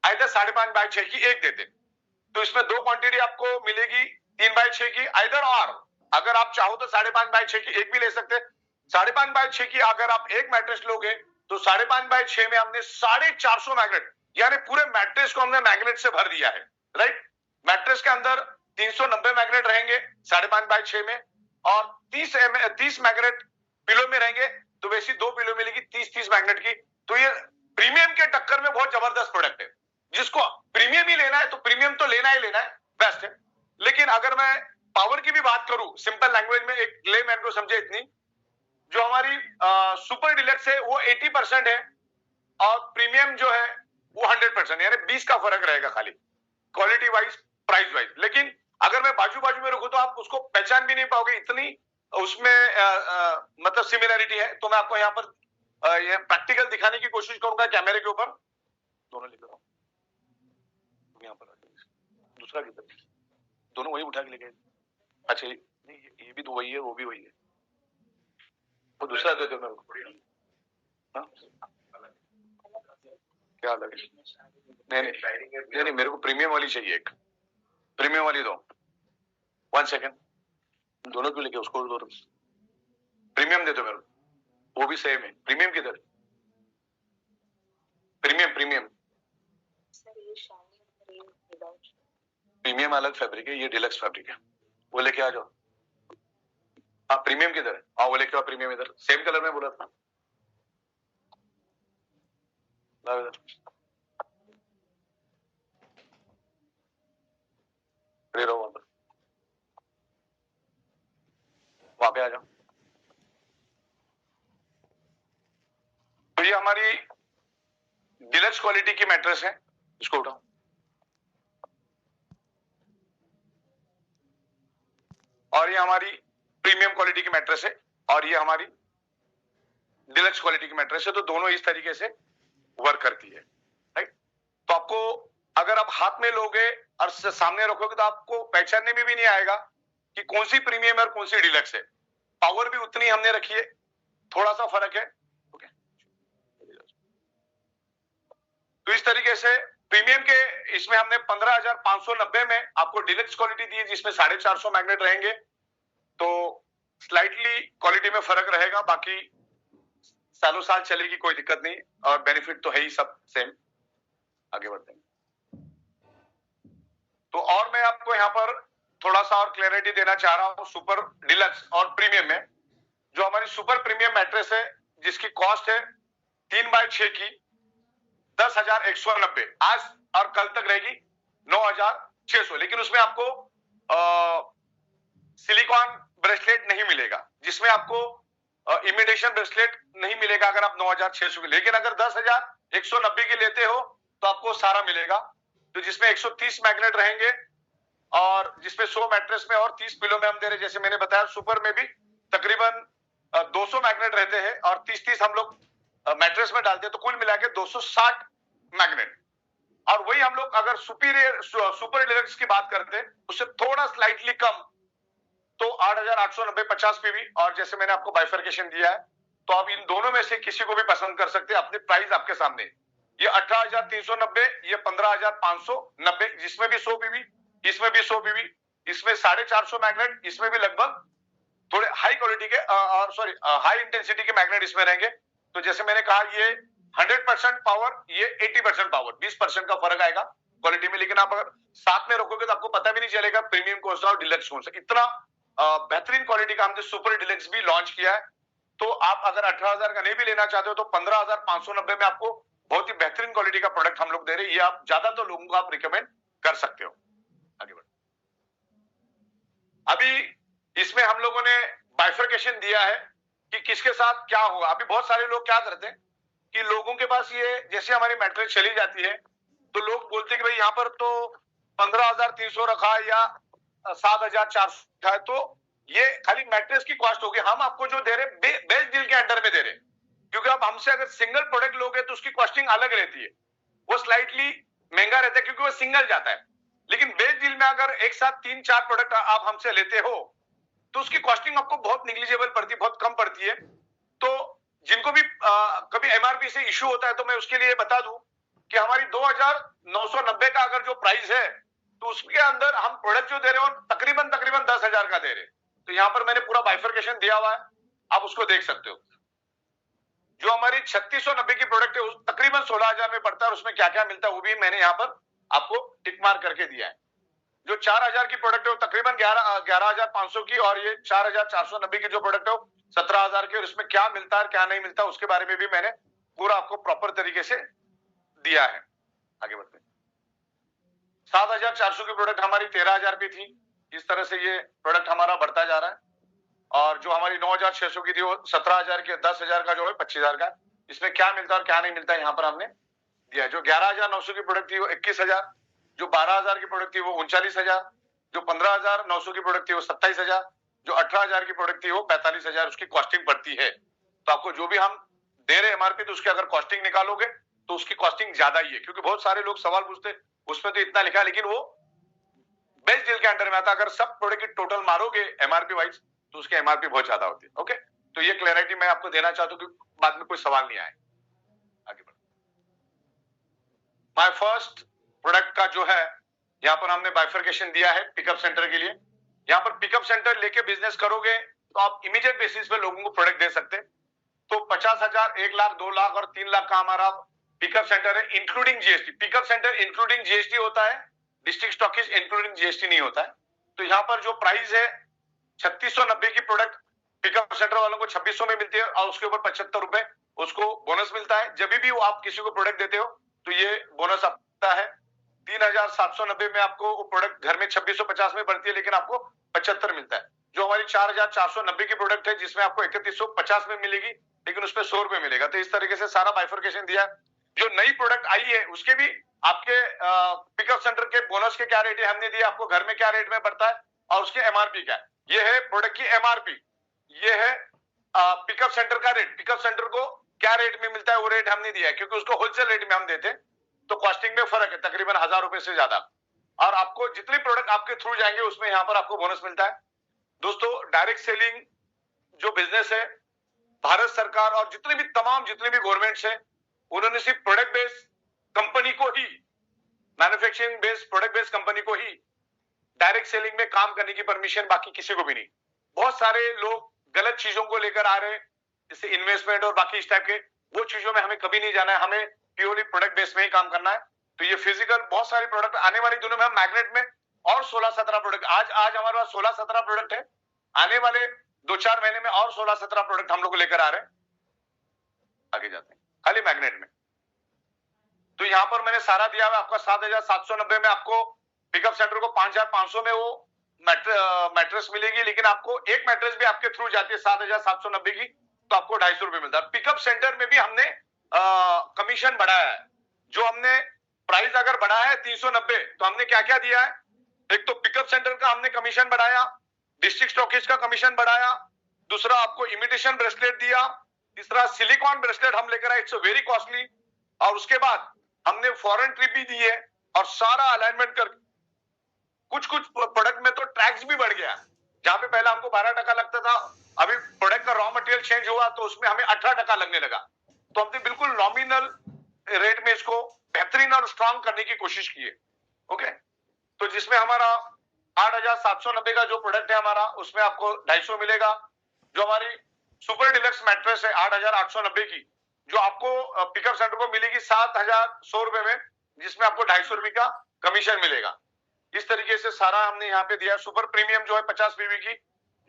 A: आइदर 5.5x6 की एक देते। तो इसमें 2 क्वांटिटी आपको मिलेगी 3x6 की, आइदर और अगर आप चाहो तो 5.5x6 की एक भी ले सकते हैं। 5.5x6 की अगर आप एक मैट्रेस लोगे तो 5.5x6 में हमने 450 मैग्नेट, यानी पूरे मैट्रेस को हमने मैग्नेट से भर दिया है, राइट। मैट्रेस के अंदर 390 मैग्नेट रहेंगे 5.5x6 में, और 30 मैग्नेट पिलो में रहेंगे। तो वैसी 2 पिलो मिलेगी 30 मैग्नेट की। तो ये प्रीमियम के टक्कर में बहुत जबरदस्त प्रोडक्ट है। जिसको प्रीमियम ही लेना है तो प्रीमियम तो लेना ही लेना है, बेस्ट है। लेकिन अगर मैं पावर की भी बात करूं, सिंपल लैंग्वेज में एक लेमैन को समझे इतनी, जो हमारी सुपर डिलक्स है वो 80% है, और प्रीमियम जो है वो 100%, यानी 20 का फर्क रहेगा खाली क्वालिटी वाइज, प्राइस वाइज। लेकिन अगर मैं बाजू बाजू में रखूं तो आप उसको पहचान भी नहीं पाओगे, इतनी उसमें मतलब सिमिलरिटी है। तो मैं आपको यहाँ पर ये प्रैक्टिकल दिखाने की कोशिश करूंगा कैमरे के ऊपर। दोनों लेकर आओ यहाँ पर, दूसरा किधर? दोनों वही उठा के लेके। अच्छा नहीं, ये भी तो वही है, वो भी वही है। वो दूसरा दे दो मेरे को। हाँ? क्या अलग है? नहीं, मेरे को प्रीमियम वाली चाहिए, एक प्रीमियम वाली दो। 1 सेकेंड, दोनों क्यों लेके उसको दो, प्रीमियम दे दो मेरे को। वो भी सेम है। प्रीमियम किधर? प्रीमियम प्रीमियम अलग फैब्रिक है, ये डिलक्स फैब्रिक है। वो लेके आ जाओ। हाँ, प्रीमियम किधर है? हाँ, वो लेके आओ प्रीमियम इधर, सेम कलर में बोला था। रहो वहां पे आ जाओ। तो ये हमारी डिलक्स क्वालिटी की मैट्रेस है, इसको उठाओ। और ये हमारी प्रीमियम क्वालिटी की मैट्रेस है, और ये हमारी डिलक्स क्वालिटी की मैट्रेस है। तो दोनों इस तरीके से वर्क करती है, राइट। तो आपको अगर आप हाथ में लोगे और सामने रखोगे तो आपको पहचानने में भी नहीं आएगा कि कौन सी प्रीमियम है और कौन सी डिलक्स है। पावर भी उतनी हमने रखी है, थोड़ा सा फर्क है, ओके। तो इस तरीके से प्रीमियम के इसमें हमने 15,590 में आपको डिलक्स क्वालिटी दी है, जिसमें 450 मैग्नेट रहेंगे। तो स्लाइटली क्वालिटी में फर्क रहेगा, बाकी सालों साल चलेगी, कोई दिक्कत नहीं, और बेनिफिट तो है ही सब सेम। आगे बढ़ते हैं। तो और मैं आपको यहाँ पर थोड़ा सा और क्लैरिटी देना चाह रहा हूं सुपर डिलक्स और प्रीमियम में। जो हमारी सुपर प्रीमियम मैट्रेस है, जिसकी कॉस्ट है 3x6 की 10,190, आज और कल तक रहेगी 9,600, लेकिन उसमें आपको सिलिकॉन ब्रेसलेट नहीं मिलेगा, जिसमें आपको इमिटेशन ब्रेसलेट नहीं मिलेगा अगर आप 9,600 के, लेकिन अगर 10,190 के लेते हो तो आपको सारा मिलेगा, तो जिसमें 130 मैग्नेट रहेंगे और जिसमें 100 मैट्रेस में और 30 पिलो में हम दे रहे, जैसे मैंने बताया सुपर में भी तकरीबन 200 मैग्नेट रहते हैं और 30-30 हम लोग मैट्रेस में डालते हैं, तो कुल मिला के 260 मैग्नेट। और वही हम लोग अगर सुपर डिलक्स की बात करते हैं उससे थोड़ा स्लाइटली कम, तो 8,890 50 पीवी, और जैसे मैंने आपको बाइफर्केशन दिया है, तो आप इन दोनों में से किसी को भी पसंद कर सकते हैं, अपने प्राइस आपके सामने। ये 18,390, ये 15,590, जिसमें भी 100 पीवी, इसमें भी 100 पीवी, इसमें 450 मैग्नेट, इसमें भी लगभग थोड़े हाई क्वालिटी के और सॉरी हाई इंटेंसिटी के मैग्नेट इसमें रहेंगे। तो जैसे मैंने कहा ये 100% पावर, ये 80% पावर, 20% का फर्क आएगा क्वालिटी में, लेकिन आप अगर साथ में रखोगे तो आपको पता भी नहीं चलेगा प्रीमियम कौन सा और डिलक्स कौन सा। इतना बेहतरीन क्वालिटी का हमने सुपर डिलक्स भी लॉन्च किया है। तो आप अगर 18,000 का नहीं भी लेना चाहते हो तो 15,590 में आपको बहुत ही बेहतरीन क्वालिटी का प्रोडक्ट हम लोग दे रहे हैं। ये आप ज्यादातर लोगों को आप रिकमेंड कर सकते हो। आगे बढ़, अभी इसमें हम लोगों ने बाइफर्केशन दिया है कि किसके साथ क्या होगा। अभी बहुत सारे लोग क्या करते हैं कि लोगों के पास ये, जैसे हमारी मैट्रिक्स चली जाती है तो लोग बोलते हैं कि भाई यहाँ पर तो 15,300 रखा है या 7,400 रखा है, तो ये खाली मैट्रेस की कॉस्ट होगी। हम आपको जो दे रहे बेस्ट डील के अंडर में दे रहे, क्योंकि आप हमसे अगर सिंगल प्रोडक्ट लोगे तो उसकी कॉस्टिंग अलग रहती है, वो स्लाइटली महंगा रहता है क्योंकि वो सिंगल जाता है। लेकिन बेस्ट डील में अगर एक साथ 3-4 प्रोडक्ट आप हमसे लेते हो तो उसकी कॉस्टिंग आपको बहुत निग्लिजिबल पड़ती है, बहुत कम पड़ती है। तो जिनको भी कभी एमआरपी से इश्यू होता है तो मैं उसके लिए बता दूं कि हमारी 2,990 का अगर जो प्राइस है तो उसके अंदर हम प्रोडक्ट जो दे रहे हो तकरीबन 10,000 का दे रहे। तो यहां पर मैंने पूरा बाइफर्केशन दिया हुआ है, आप उसको देख सकते हो। जो हमारी 3,690 की प्रोडक्ट है उस तकरीबन 16,000 में पड़ता है, और उसमें क्या क्या मिलता है वो भी मैंने यहाँ पर आपको टिक मार्क करके दिया है। जो 4,000 की प्रोडक्ट है वो तकरीबन 11,500 की, और ये 4,490 की जो प्रोडक्ट है 17,000 की, और इसमें क्या मिलता है क्या नहीं मिलता उसके बारे में भी मैंने पूरा आपको प्रॉपर तरीके से दिया है। आगे बढ़ते हैं। 7,400 की प्रोडक्ट हमारी 13,000 की थी, इस तरह से ये प्रोडक्ट हमारा बढ़ता जा रहा है। और जो हमारी 9,600 की थी वो 17,000 के, 10,000 का जो है 25,000 का। इसमें क्या मिलता है और क्या नहीं मिलता है यहाँ पर हमने दिया। जो 11,900 की प्रोडक्ट थी वो 21,000, जो 12,000 की प्रोडक्ट थी वो 39,000, जो 15,900 की प्रोडक्ट थी वो 27,000, जो 18,000 की प्रोडक्ट थी वो 45,000 उसकी कॉस्टिंग पड़ती है। तो आपको जो भी हम दे रहे एमआरपी तो उसकी अगर कॉस्टिंग निकालोगे तो उसकी कॉस्टिंग ज्यादा ही है, क्योंकि बहुत सारे लोग सवाल पूछते उसमें तो इतना लिखा है, लेकिन वो बेस्ट डील के अंडर में आता। अगर सब प्रोडक्ट की टोटल मारोगे एमआरपी वाइज तो उसकी एमआरपी बहुत ज्यादा होती है। ओके, तो ये क्लैरिटी मैं आपको देना चाहता हूं कि बाद में कोई सवाल नहीं आए। आगे बढ़ो। माय फर्स्ट प्रोडक्ट का जो है यहाँ पर हमने बाइफर्केशन दिया है पिकअप सेंटर के लिए। यहाँ पर पिकअप सेंटर लेके बिजनेस करोगे तो आप इमीडिएट बेसिस पे लोगों को प्रोडक्ट दे सकते हैं। तो 50,000, 1 लाख, 2 लाख और 3 लाख का हमारा पिकअप सेंटर है including GST. Pickup centre including GST होता है, डिस्ट्रिक्ट स्टॉकिस्ट इंक्लूडिंग जीएसटी नहीं होता है। तो यहाँ पर जो प्राइस है 3,690 की प्रोडक्ट पिकअप सेंटर वालों को 2,600 में मिलती है, और उसके ऊपर 75 रुपए उसको बोनस मिलता है। जब भी आप किसी को प्रोडक्ट देते हो तो ये बोनस आता है। 3,790 में आपको प्रोडक्ट घर में 2,650 में पड़ती है, लेकिन आपको 75 मिलता है। जो हमारी 4,490 की प्रोडक्ट है जिसमें आपको 3,150 में मिलेगी, लेकिन उसमें 100 रुपए मिलेगा। तो इस तरीके से सारा बाइफर्केशन दिया है। जो नई प्रोडक्ट आई है उसके भी आपके पिकअप सेंटर के बोनस के क्या रेट है हमने दिया, आपको घर में क्या रेट में पड़ता है और उसके एमआरपी क्या है। ये है प्रोडक्ट की एमआरपी, ये है पिकअप सेंटर का रेट। पिकअप सेंटर को क्या रेट में मिलता है वो रेट हमने दिया है, क्योंकि उसको होलसेल रेट में हम देते हैं, तो कॉस्टिंग में फर्क है तकरीबन 1,000 रुपए से ज्यादा। और आपको जितनी प्रोडक्ट आपके थ्रू जाएंगे उसमें यहाँ पर आपको बोनस मिलता है। दोस्तों, डायरेक्ट सेलिंग जो बिजनेस है, भारत सरकार और जितने भी गवर्नमेंट्स है, उन्होंने सिर्फ प्रोडक्ट बेस्ड कंपनी को ही, manufacturing based product based company को ही डायरेक्ट सेलिंग में काम करने की परमिशन, बाकी किसी को भी नहीं। बहुत सारे लोग गलत चीजों को लेकर आ रहे हैं, जैसे इन्वेस्टमेंट और बाकी इस टाइप के, वो चीजों में हमें कभी नहीं जाना है। हमें प्योरली प्रोडक्ट बेस में ही काम करना है। तो ये फिजिकल बहुत सारी प्रोडक्ट आने वाली दिनों में हम मैग्नेट में और 16-17 प्रोडक्ट, आज हमारे पास 16-17 प्रोडक्ट है, आने वाले 2-4 महीने में और 16-17 प्रोडक्ट हम लोग लेकर आ रहे हैं। आगे जाते हैं खाली मैग्नेट में। तो यहाँ पर मैंने सारा दिया हुआ आपका 7,790 में आपको पिकअप सेंटर को 5,500 में वो मैट्रेस मिलेगी, लेकिन आपको एक मैट्रेस भी आपके थ्रू जाती है 7,790 की, तो आपको 250 रुपए मिलता है। पिकअप सेंटर में भी हमने कमीशन बढ़ाया है। जो हमने प्राइस अगर बढ़ाया है 390, तो हमने क्या क्या दिया है? एक तो पिकअप सेंटर का हमने कमीशन बढ़ाया, डिस्ट्रिक्ट स्टॉकिस्ट का कमीशन बढ़ाया, दूसरा आपको इमिटेशन ब्रेसलेट दिया, तीसरा सिलिकॉन ब्रेसलेट हम लेकर आए, इट्स वेरी कॉस्टली, और उसके बाद हमने फॉरेन ट्रिप भी दी है और सारा अलाइनमेंट कर कुछ प्रोडक्ट में तो टैक्स भी बढ़ गया, जहां पे पहले हमको 12% लगता था, अभी प्रोडक्ट का रॉ मटेरियल चेंज हुआ तो उसमें हमें 18% लगने लगा। तो हमने बिल्कुल नॉमिनल रेट में इसको बेहतरीन और स्ट्रांग करने की कोशिश की है। ओके, तो जिसमें हमारा 8,790 का जो प्रोडक्ट है हमारा, उसमें आपको 250 मिलेगा। जो हमारी सुपर डिलक्स मैट्रेस है 8,890 की, जो आपको पिकअप सेंटर को मिलेगी 7,100 रुपए में, जिसमें आपको 250 रुपए का कमीशन मिलेगा। इस तरीके से सारा हमने यहाँ पे दिया। सुपर प्रीमियम जो है 50 पीवी की,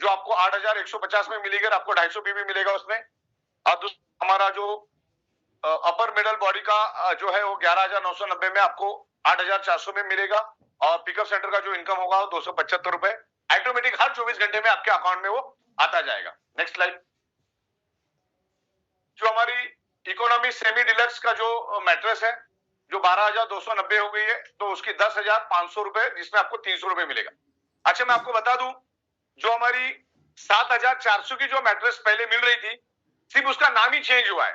A: जो आपको 8,150 में मिलेगी, आपको 250 पीवी मिलेगा उसमें। और हमारा जो अपर मिडल बॉडी का जो है वो 11,990 में आपको 8,400 में मिलेगा, और पिकअप सेंटर का जो इनकम होगा वो 275 रुपए ऑटोमेटिक हर 24 घंटे में आपके अकाउंट में वो आता जाएगा। Next slide. जो हमारी इकोनॉमी सेमी डिलक्स का जो मैट्रेस है, जो 12,290 हो गई है, तो उसकी 10,500 रुपए, जिसमें आपको 300 रुपए मिलेगा। अच्छा, मैं आपको बता दूं, जो हमारी 7,400 की जो मैट्रेस पहले मिल रही थी, सिर्फ उसका नाम ही चेंज हुआ है,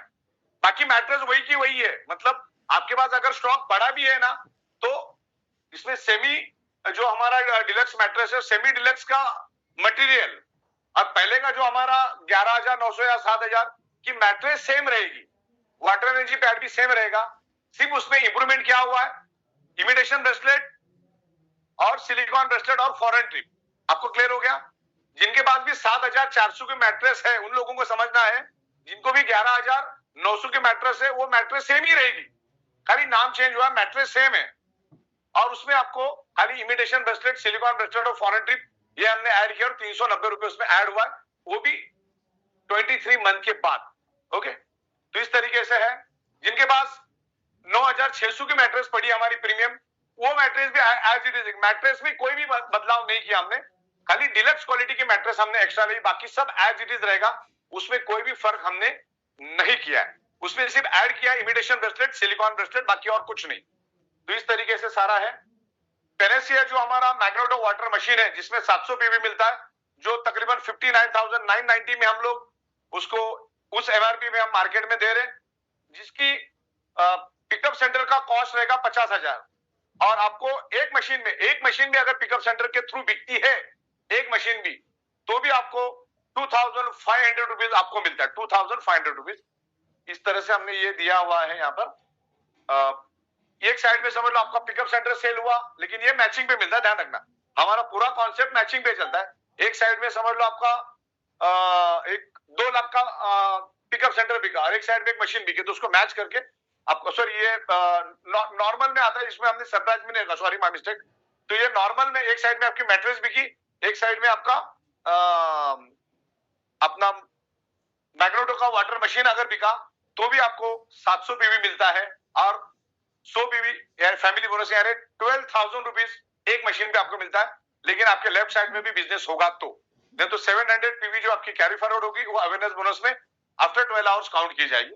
A: बाकी मैट्रेस वही की वही है। मतलब आपके पास अगर स्टॉक बढ़ा भी है ना, तो इसमें सेमी जो हमारा डिलक्स मैट्रेस है, सेमी डिलक्स का मटेरियल अब पहले का जो हमारा 11,900 या 7,000 की मैट्रेस सेम रहेगी, वाटर एनर्जी पैड भी सेम रहेगा, सिर्फ उसमें इंप्रूवमेंट क्या हुआ है, इमिटेशन ब्रेसलेट और सिलिकॉन ब्रेसलेट और फॉरेन ट्रिप। आपको क्लियर हो गया? जिनके पास भी 7,400 की मैट्रेस है, उन लोगों को समझना है, जिनको भी 11,900 की मैट्रेस है, वो मैट्रेस सेम ही रहेगी, खाली नाम चेंज हुआ, मैट्रेस सेम है। और उसमें आपको खाली इमिटेशन ब्रेसलेट, सिलिकॉन ब्रेसलेट और फॉरेन ट्रिप ये हमने ऐड किया, और 390 रुपए उसमें ऐड हुआ, वो भी 23 मंथ के बाद। ओके, तो इस तरीके से है। जिनके पास 9,600 की मैट्रेस पड़ी हमारी प्रीमियम, वो मैट्रेस भी एज इट इज, मैट्रेस में कोई भी बदलाव नहीं किया हमने, खाली डिलक्स क्वालिटी की मैट्रेस हमने एक्स्ट्रा ली, बाकी सब एज इट इज रहेगा, उसमें कोई भी फर्क हमने नहीं किया है। उसमें सिर्फ ऐड किया इमिटेशन ब्रेसलेट, सिलिकॉन ब्रेसलेट, बाकी और कुछ नहीं। तो इस तरीके से सारा है। पेनेसिया जो हमारा मैग्नेटो वाटर मशीन है, जिसमें 700 पीवी मिलता है, जो तकरीबन 59,990 में हम लोग उसको उस एमआरपी में हम मार्केट में दे रहे हैं, जिसकी पिकअप सेंटर का कॉस्ट रहेगा 50,000, और आपको एक मशीन भी अगर पिकअप सेंटर के थ्रू बिकती है, एक मशीन भी, तो भी आपको 2,500 रुपीज आपको मिलता है, 2,500 रुपीज। इस तरह से हमने ये दिया हुआ है यहाँ पर। एक साइड में समझ लो आपका पिकअप सेंटर सेल हुआ, लेकिन ये मैचिंग पे मिलता है, ध्यान रखना, हमारा पूरा कॉन्सेप्ट मैचिंग पे चलता है। एक साइड में समझ लो आपका एक 2 लाख का पिकअप सेंटर बिका, और एक साइड में एक मशीन बिकी, तो उसको मैच करके आपको, सॉरी ये नॉर्मल में आता है, इसमें हमने सरप्राइज में नहीं रखा, सॉरी माय मिस्टेक। तो ये नॉर्मल में एक साइड में आपकी मैट्रेस बिकी, एक साइड में आपका अपना मैग्नेटो का वाटर मशीन अगर बिका, तो भी आपको 700 पीवी मिलता है, और 100 पीवी फैमिली बोनस यानी 12,000 रुपीज एक मशीन पे आपको मिलता है। लेकिन आपके लेफ्ट साइड में भी बिजनेस होगा तो, नहीं तो 700 पीवी जो आपकी कैरी फॉरवर्ड होगी, वो अवेयरनेस बोनस में आफ्टर 12 आवर्स काउंट की जाएगी।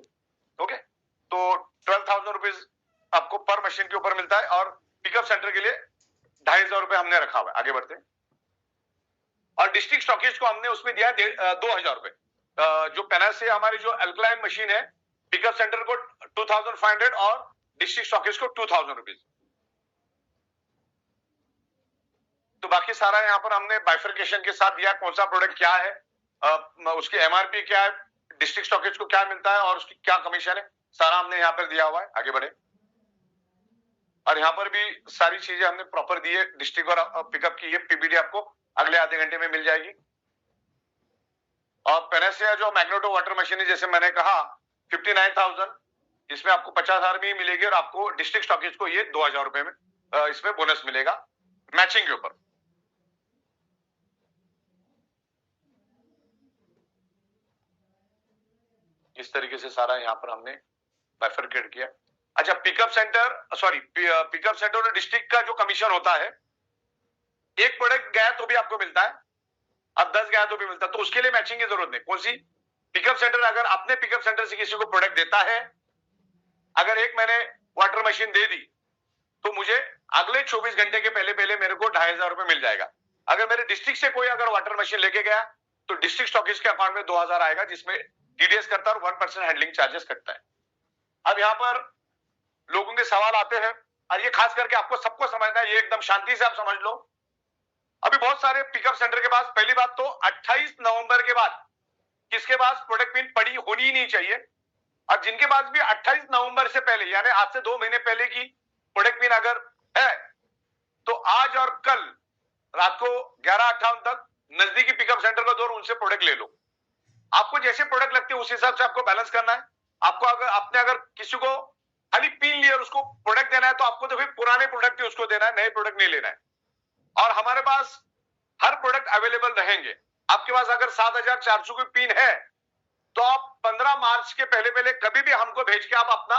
A: ओके, तो 12,000 रुपीज आपको पर मशीन के ऊपर मिलता है, और पिकअप सेंटर के लिए 2,500 रुपए हमने रखा हुआ है। आगे बढ़ते हैं। और डिस्ट्रिक्ट स्टॉकिस्ट को हमने उसमें दिया 2,000 रुपए। जो पेनासिया हमारी जो अल्कलाइन मशीन है, पिकअप सेंटर को 2,500 और डिस्ट्रिक्ट स्टॉकिस्ट को 2,000 रुपीज। तो बाकी सारा यहाँ पर हमने बाइफर्केशन के साथ दिया, कौन सा प्रोडक्ट क्या है, उसकी एमआरपी क्या है, डिस्ट्रिक्ट स्टॉकिस्ट को क्या मिलता है, और उसकी क्या कमीशन है, सारा हमने यहाँ पर दिया हुआ है। आगे बढ़े। और यहाँ पर भी सारी चीजें हमने प्रॉपर दी है, डिस्ट्रिक्ट और पिकअप की ये पीपीडी आपको अगले आधे घंटे में मिल जाएगी। और पेनेसिया जो मैग्नेटो वाटर मशीन है, जैसे मैंने कहा 59,000, इसमें आपको 50,000 में ही मिलेगी, और आपको डिस्ट्रिक्ट स्टॉकिस्ट को ये 2,000 रुपए में इसमें बोनस मिलेगा मैचिंग के ऊपर। इस तरीके से सारा यहाँ पर हमने बाइफरकेट किया। अच्छा, पिकअप सेंटर और डिस्ट्रिक्ट का जो कमीशन होता है, एक प्रोडक्ट गया तो भी आपको मिलता है, अब 10 गया तो भी मिलता है, तो उसके लिए मैचिंग की जरूरत नहीं। कौन सी? Pickup centre. अगर अपने पिकअप सेंटर से किसी को प्रोडक्ट देता है, अगर एक मैंने वाटर मशीन दे दी तो मुझे अगले 24 घंटे के पहले पहले मेरे को 2,500 रुपए मिल जाएगा। अगर मेरे डिस्ट्रिक्ट से कोई अगर वाटर मशीन लेके गया तो डिस्ट्रिक्ट स्टॉकिस्ट के अकाउंट में 2,000 आएगा, जिसमें टीडीएस करता है और 1% हैंडलिंग चार्जेस कटता है। अब यहाँ पर लोगों के सवाल आते हैं, और ये खास करके आपको सबको समझना है, ये एकदम शांति से आप समझ लो। अभी बहुत सारे पिकअप सेंटर के पास, पहली बात तो 28 नवंबर के बाद किसके पास प्रोडक्ट पिन पड़ी होनी ही नहीं चाहिए, और जिनके पास भी 28 नवंबर से पहले यानी आज से 2 महीने पहले की प्रोडक्ट पिन अगर है तो आज और कल रात को 11:58 तक नजदीकी पिकअप सेंटर का दौर, उनसे प्रोडक्ट ले लो। आपको जैसे प्रोडक्ट लगते हैं उस हिसाब से आपको बैलेंस करना है। आपको अगर किसी को खाली पिन लिया और उसको प्रोडक्ट देना है तो आपको तो फिर पुराने प्रोडक्ट ही उसको देना है, नए प्रोडक्ट नहीं लेना है। और हमारे पास हर प्रोडक्ट अवेलेबल रहेंगे। आपके पास अगर 7,400 की पिन है तो आप 15 मार्च के पहले पहले कभी भी हमको भेज के आप अपना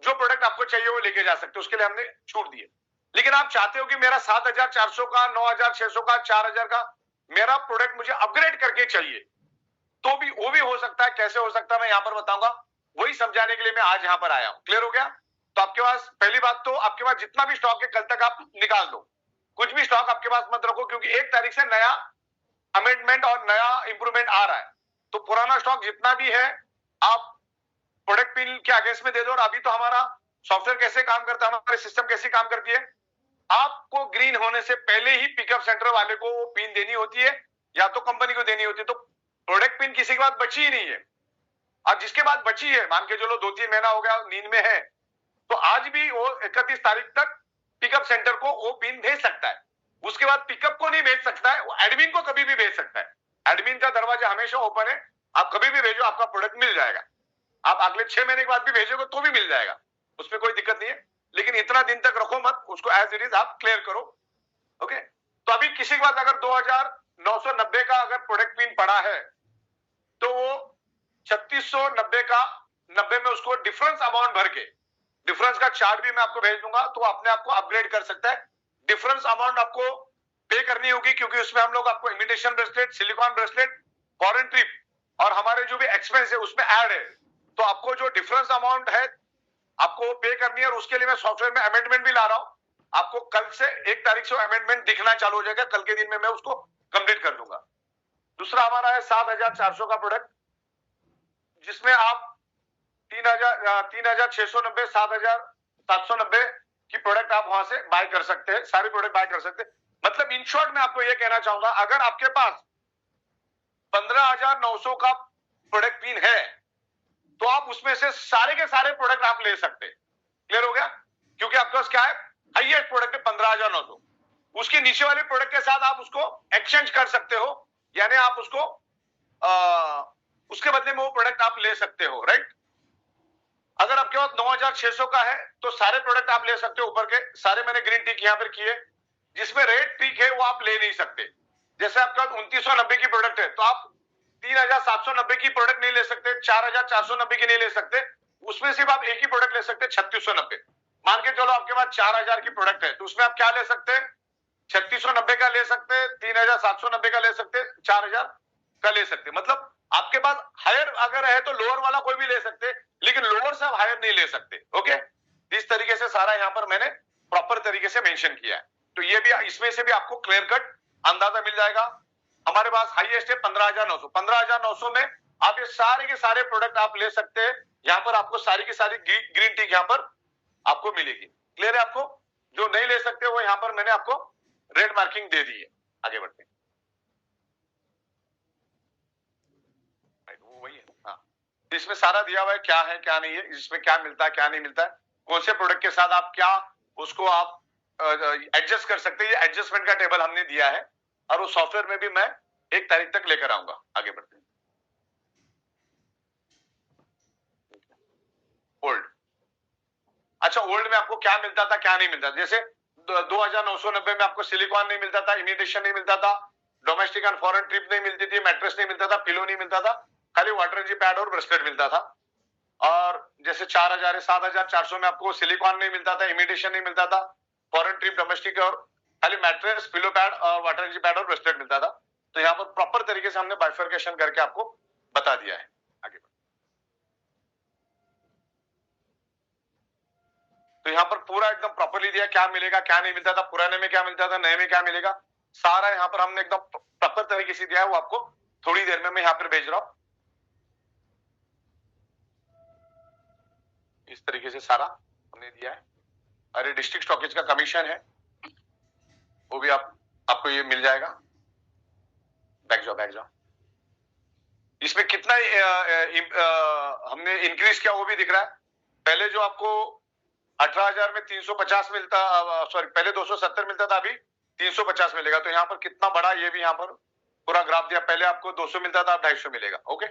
A: जो प्रोडक्ट आपको चाहिए वो लेके जा सकते हो, उसके लिए हमने छूट दी है। लेकिन आप चाहते हो कि मेरा 7,400 का, 9,600 का, 4,000 का मेरा प्रोडक्ट मुझे अपग्रेड करके चाहिए, तो भी वो भी हो सकता है। कैसे हो सकता है मैं यहां पर बताऊंगा, वही समझाने के लिए मैं आज यहां पर आया हूं। क्लियर हो गया? तो आपके पास पहली बात तो आपके पास जितना भी स्टॉक है कल तक आप निकाल दो, कुछ भी स्टॉक आपके पास मत रखो, क्योंकि 1 तारीख से नया अमेंडमेंट और नया इंप्रूवमेंट आ रहा है। तो पुराना स्टॉक जितना भी है आप प्रोडक्ट पिन के अगेंस्ट में दे दो। और अभी तो हमारा सॉफ्टवेयर कैसे काम करता है, हमारे सिस्टम कैसे काम करती है, आपको ग्रीन होने से पहले ही पिकअप सेंटर वाले को वो पिन देनी होती है या तो कंपनी को देनी होती है। तो प्रोडक्ट पिन किसी के बाद बची ही नहीं है। और जिसके बाद बची है, मान के चलो 2-3 महीना हो गया नींद में है, तो आज भी वो 31 तारीख तक पिकअप सेंटर को वो पिन भेज सकता है। उसके बाद पिकअप को नहीं भेज सकता है, वो एडमिन को कभी भी भेज सकता है। एडमिन का दरवाजा हमेशा ओपन है, आप कभी भी भेजो, आपका प्रोडक्ट मिल जाएगा। आप अगले 6 महीने के बाद भी भेजोगे तो भी मिल जाएगा, उसमें कोई दिक्कत नहीं है। लेकिन इतना दिन तक रखो मत, उसको एज इट इज आप क्लियर करो। ओके, तो अभी किसी के पास अगर 2,990 का अगर प्रोडक्ट पिन पड़ा है तो वो 3,690 का 90 में उसको डिफरेंस अमाउंट भर के, डिफरेंस का चार्ट भी मैं आपको भेज दूंगा, तो अपने आप को अपग्रेड कर सकता है। डिफरेंस अमाउंट आपको पे करनी होगी, क्योंकि उसमें हम लोग आपको imitation bracelet, silicon bracelet, foreign trip और हमारे जो भी एक्सपेंस है उसमें ऐड है। तो आपको जो डिफरेंस अमाउंट है आपको पे करनी है। और उसके लिए मैं सॉफ्टवेयर में अमेंडमेंट भी ला रहा हूं। आपको कल से 1 तारीख से अमेंडमेंट दिखना चालू हो जाएगा, कल के दिन में मैं उसको कंप्लीट कर दूंगा। दूसरा हमारा है 7,400 का प्रोडक्ट, जिसमें आप 3,690, 7,790 की प्रोडक्ट आप वहां से बाय कर सकते हैं, सारे प्रोडक्ट बाय कर सकते हैं। मतलब इन शॉर्ट मैं आपको यह कहना चाहूंगा, अगर आपके पास 15,900 का प्रोडक्ट पिन है तो आप उसमें से सारे के सारे प्रोडक्ट आप ले सकते हैं। क्लियर हो गया? क्योंकि आपके पास क्या है, हाईएस्ट प्रोडक्ट है 15,900, उसके नीचे वाले प्रोडक्ट के साथ आप उसको एक्सचेंज कर सकते हो, यानी आप उसको उसके बदले में वो प्रोडक्ट आप ले सकते हो। राइट? अगर आपके पास 9,600 का है तो सारे प्रोडक्ट आप ले सकते हो, ऊपर के सारे मैंने ग्रीन टिक यहां पर किए। जिसमें रेड टिक है वो आप ले नहीं सकते। जैसे आपका 2,990 की प्रोडक्ट है तो आप 3,790 की प्रोडक्ट नहीं ले सकते, 4,490 की नहीं ले सकते, उसमें सिर्फ आप एक ही प्रोडक्ट ले सकते, 3,690। मान के चलो आपके पास 4,000 की प्रोडक्ट है तो उसमें आप क्या ले सकते हैं, 3,690 का ले सकते, 3,790 का ले सकते, 4,000 का ले सकते। मतलब आपके पास हायर अगर है तो लोअर वाला कोई भी ले सकते, लेकिन लोअर से आप हायर नहीं ले सकते। ओके, इस तरीके से सारा यहाँ पर मैंने प्रॉपर तरीके से मेंशन किया है। तो ये भी, इसमें से भी आपको क्लियर कट अंदाजा मिल जाएगा। हमारे पास हाईएस्ट है 15,900। 15,900 में आप ये सारे के सारे प्रोडक्ट आप ले सकते हैं। यहाँ पर आपको सारी की सारी ग्रीन टिक यहाँ पर आपको मिलेगी। क्लियर है आपको? जो नहीं ले सकते वो यहाँ पर मैंने आपको रेड मार्किंग दे दी है। आगे बढ़ते हैं। वही है हाँ, इसमें सारा दिया हुआ है क्या है क्या नहीं है, इसमें क्या मिलता है क्या नहीं मिलता है, कौन से प्रोडक्ट के साथ आप क्या उसको आप एडजस्ट कर सकते हैं। ये एडजस्टमेंट का टेबल हमने दिया है और उस सॉफ्टवेयर में भी मैं 1 तारीख तक लेकर आऊंगा। आगे बढ़ते हैं। ओल्ड, अच्छा ओल्ड में आपको क्या मिलता था क्या नहीं मिलता था। जैसे 2,990 में आपको सिलिकॉन नहीं मिलता था, इमिटेशन नहीं मिलता था, डोमेस्टिक एंड फॉरेन ट्रिप नहीं मिलती थी, मैट्रेस नहीं मिलता था, पिलो नहीं मिलता था, खाली वाटर जी पैड और ब्रेसलेट मिलता था। और जैसे 4000 7400 में आपको सिलिकॉन नहीं मिलता था, इमिटेशन नहीं मिलता था, फॉरेन ट्रिप, डोमेस्टिक और खाली मैट्रेस, पिलो पैड और वाटर एनर्जी पैड और ब्रेसलेट मिलता था। तो यहाँ पर प्रॉपर तरीके से हमने बाइफर्केशन करके आपको बता दिया है। आगे तो यहाँ पर पूरा एकदम प्रॉपरली दिया क्या मिलेगा क्या नहीं मिलता था, पुराने में क्या मिलता था, नए में क्या मिलेगा, सारा यहाँ पर हमने एकदम प्रॉपर तरीके से दिया है। वो आपको थोड़ी देर में मैं यहाँ पर भेज रहा हूं। इस तरीके से सारा हमने दिया है। अरे डिस्ट्रिक्ट स्टॉकेज का कमीशन है, वो भी आपको ये मिल जाएगा। बैक जाओ। इसमें कितना हमने इंक्रीज किया वो भी दिख रहा है। पहले जो आपको 18,000 में 350 मिलता, सॉरी पहले 270 मिलता था, अभी 350 मिलेगा। तो यहाँ पर कितना बड़ा, ये भी यहाँ पर पूरा ग्राफ दिया। पहले आपको 200 मिलता था, अब 250 मिलेगा। ओके,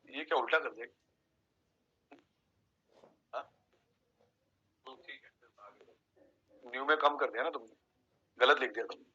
A: ये क्या उल्टा कर दिया? ठीक है, न्यू में कम कर दिया ना तुमने, गलत लिख दिया तुमने।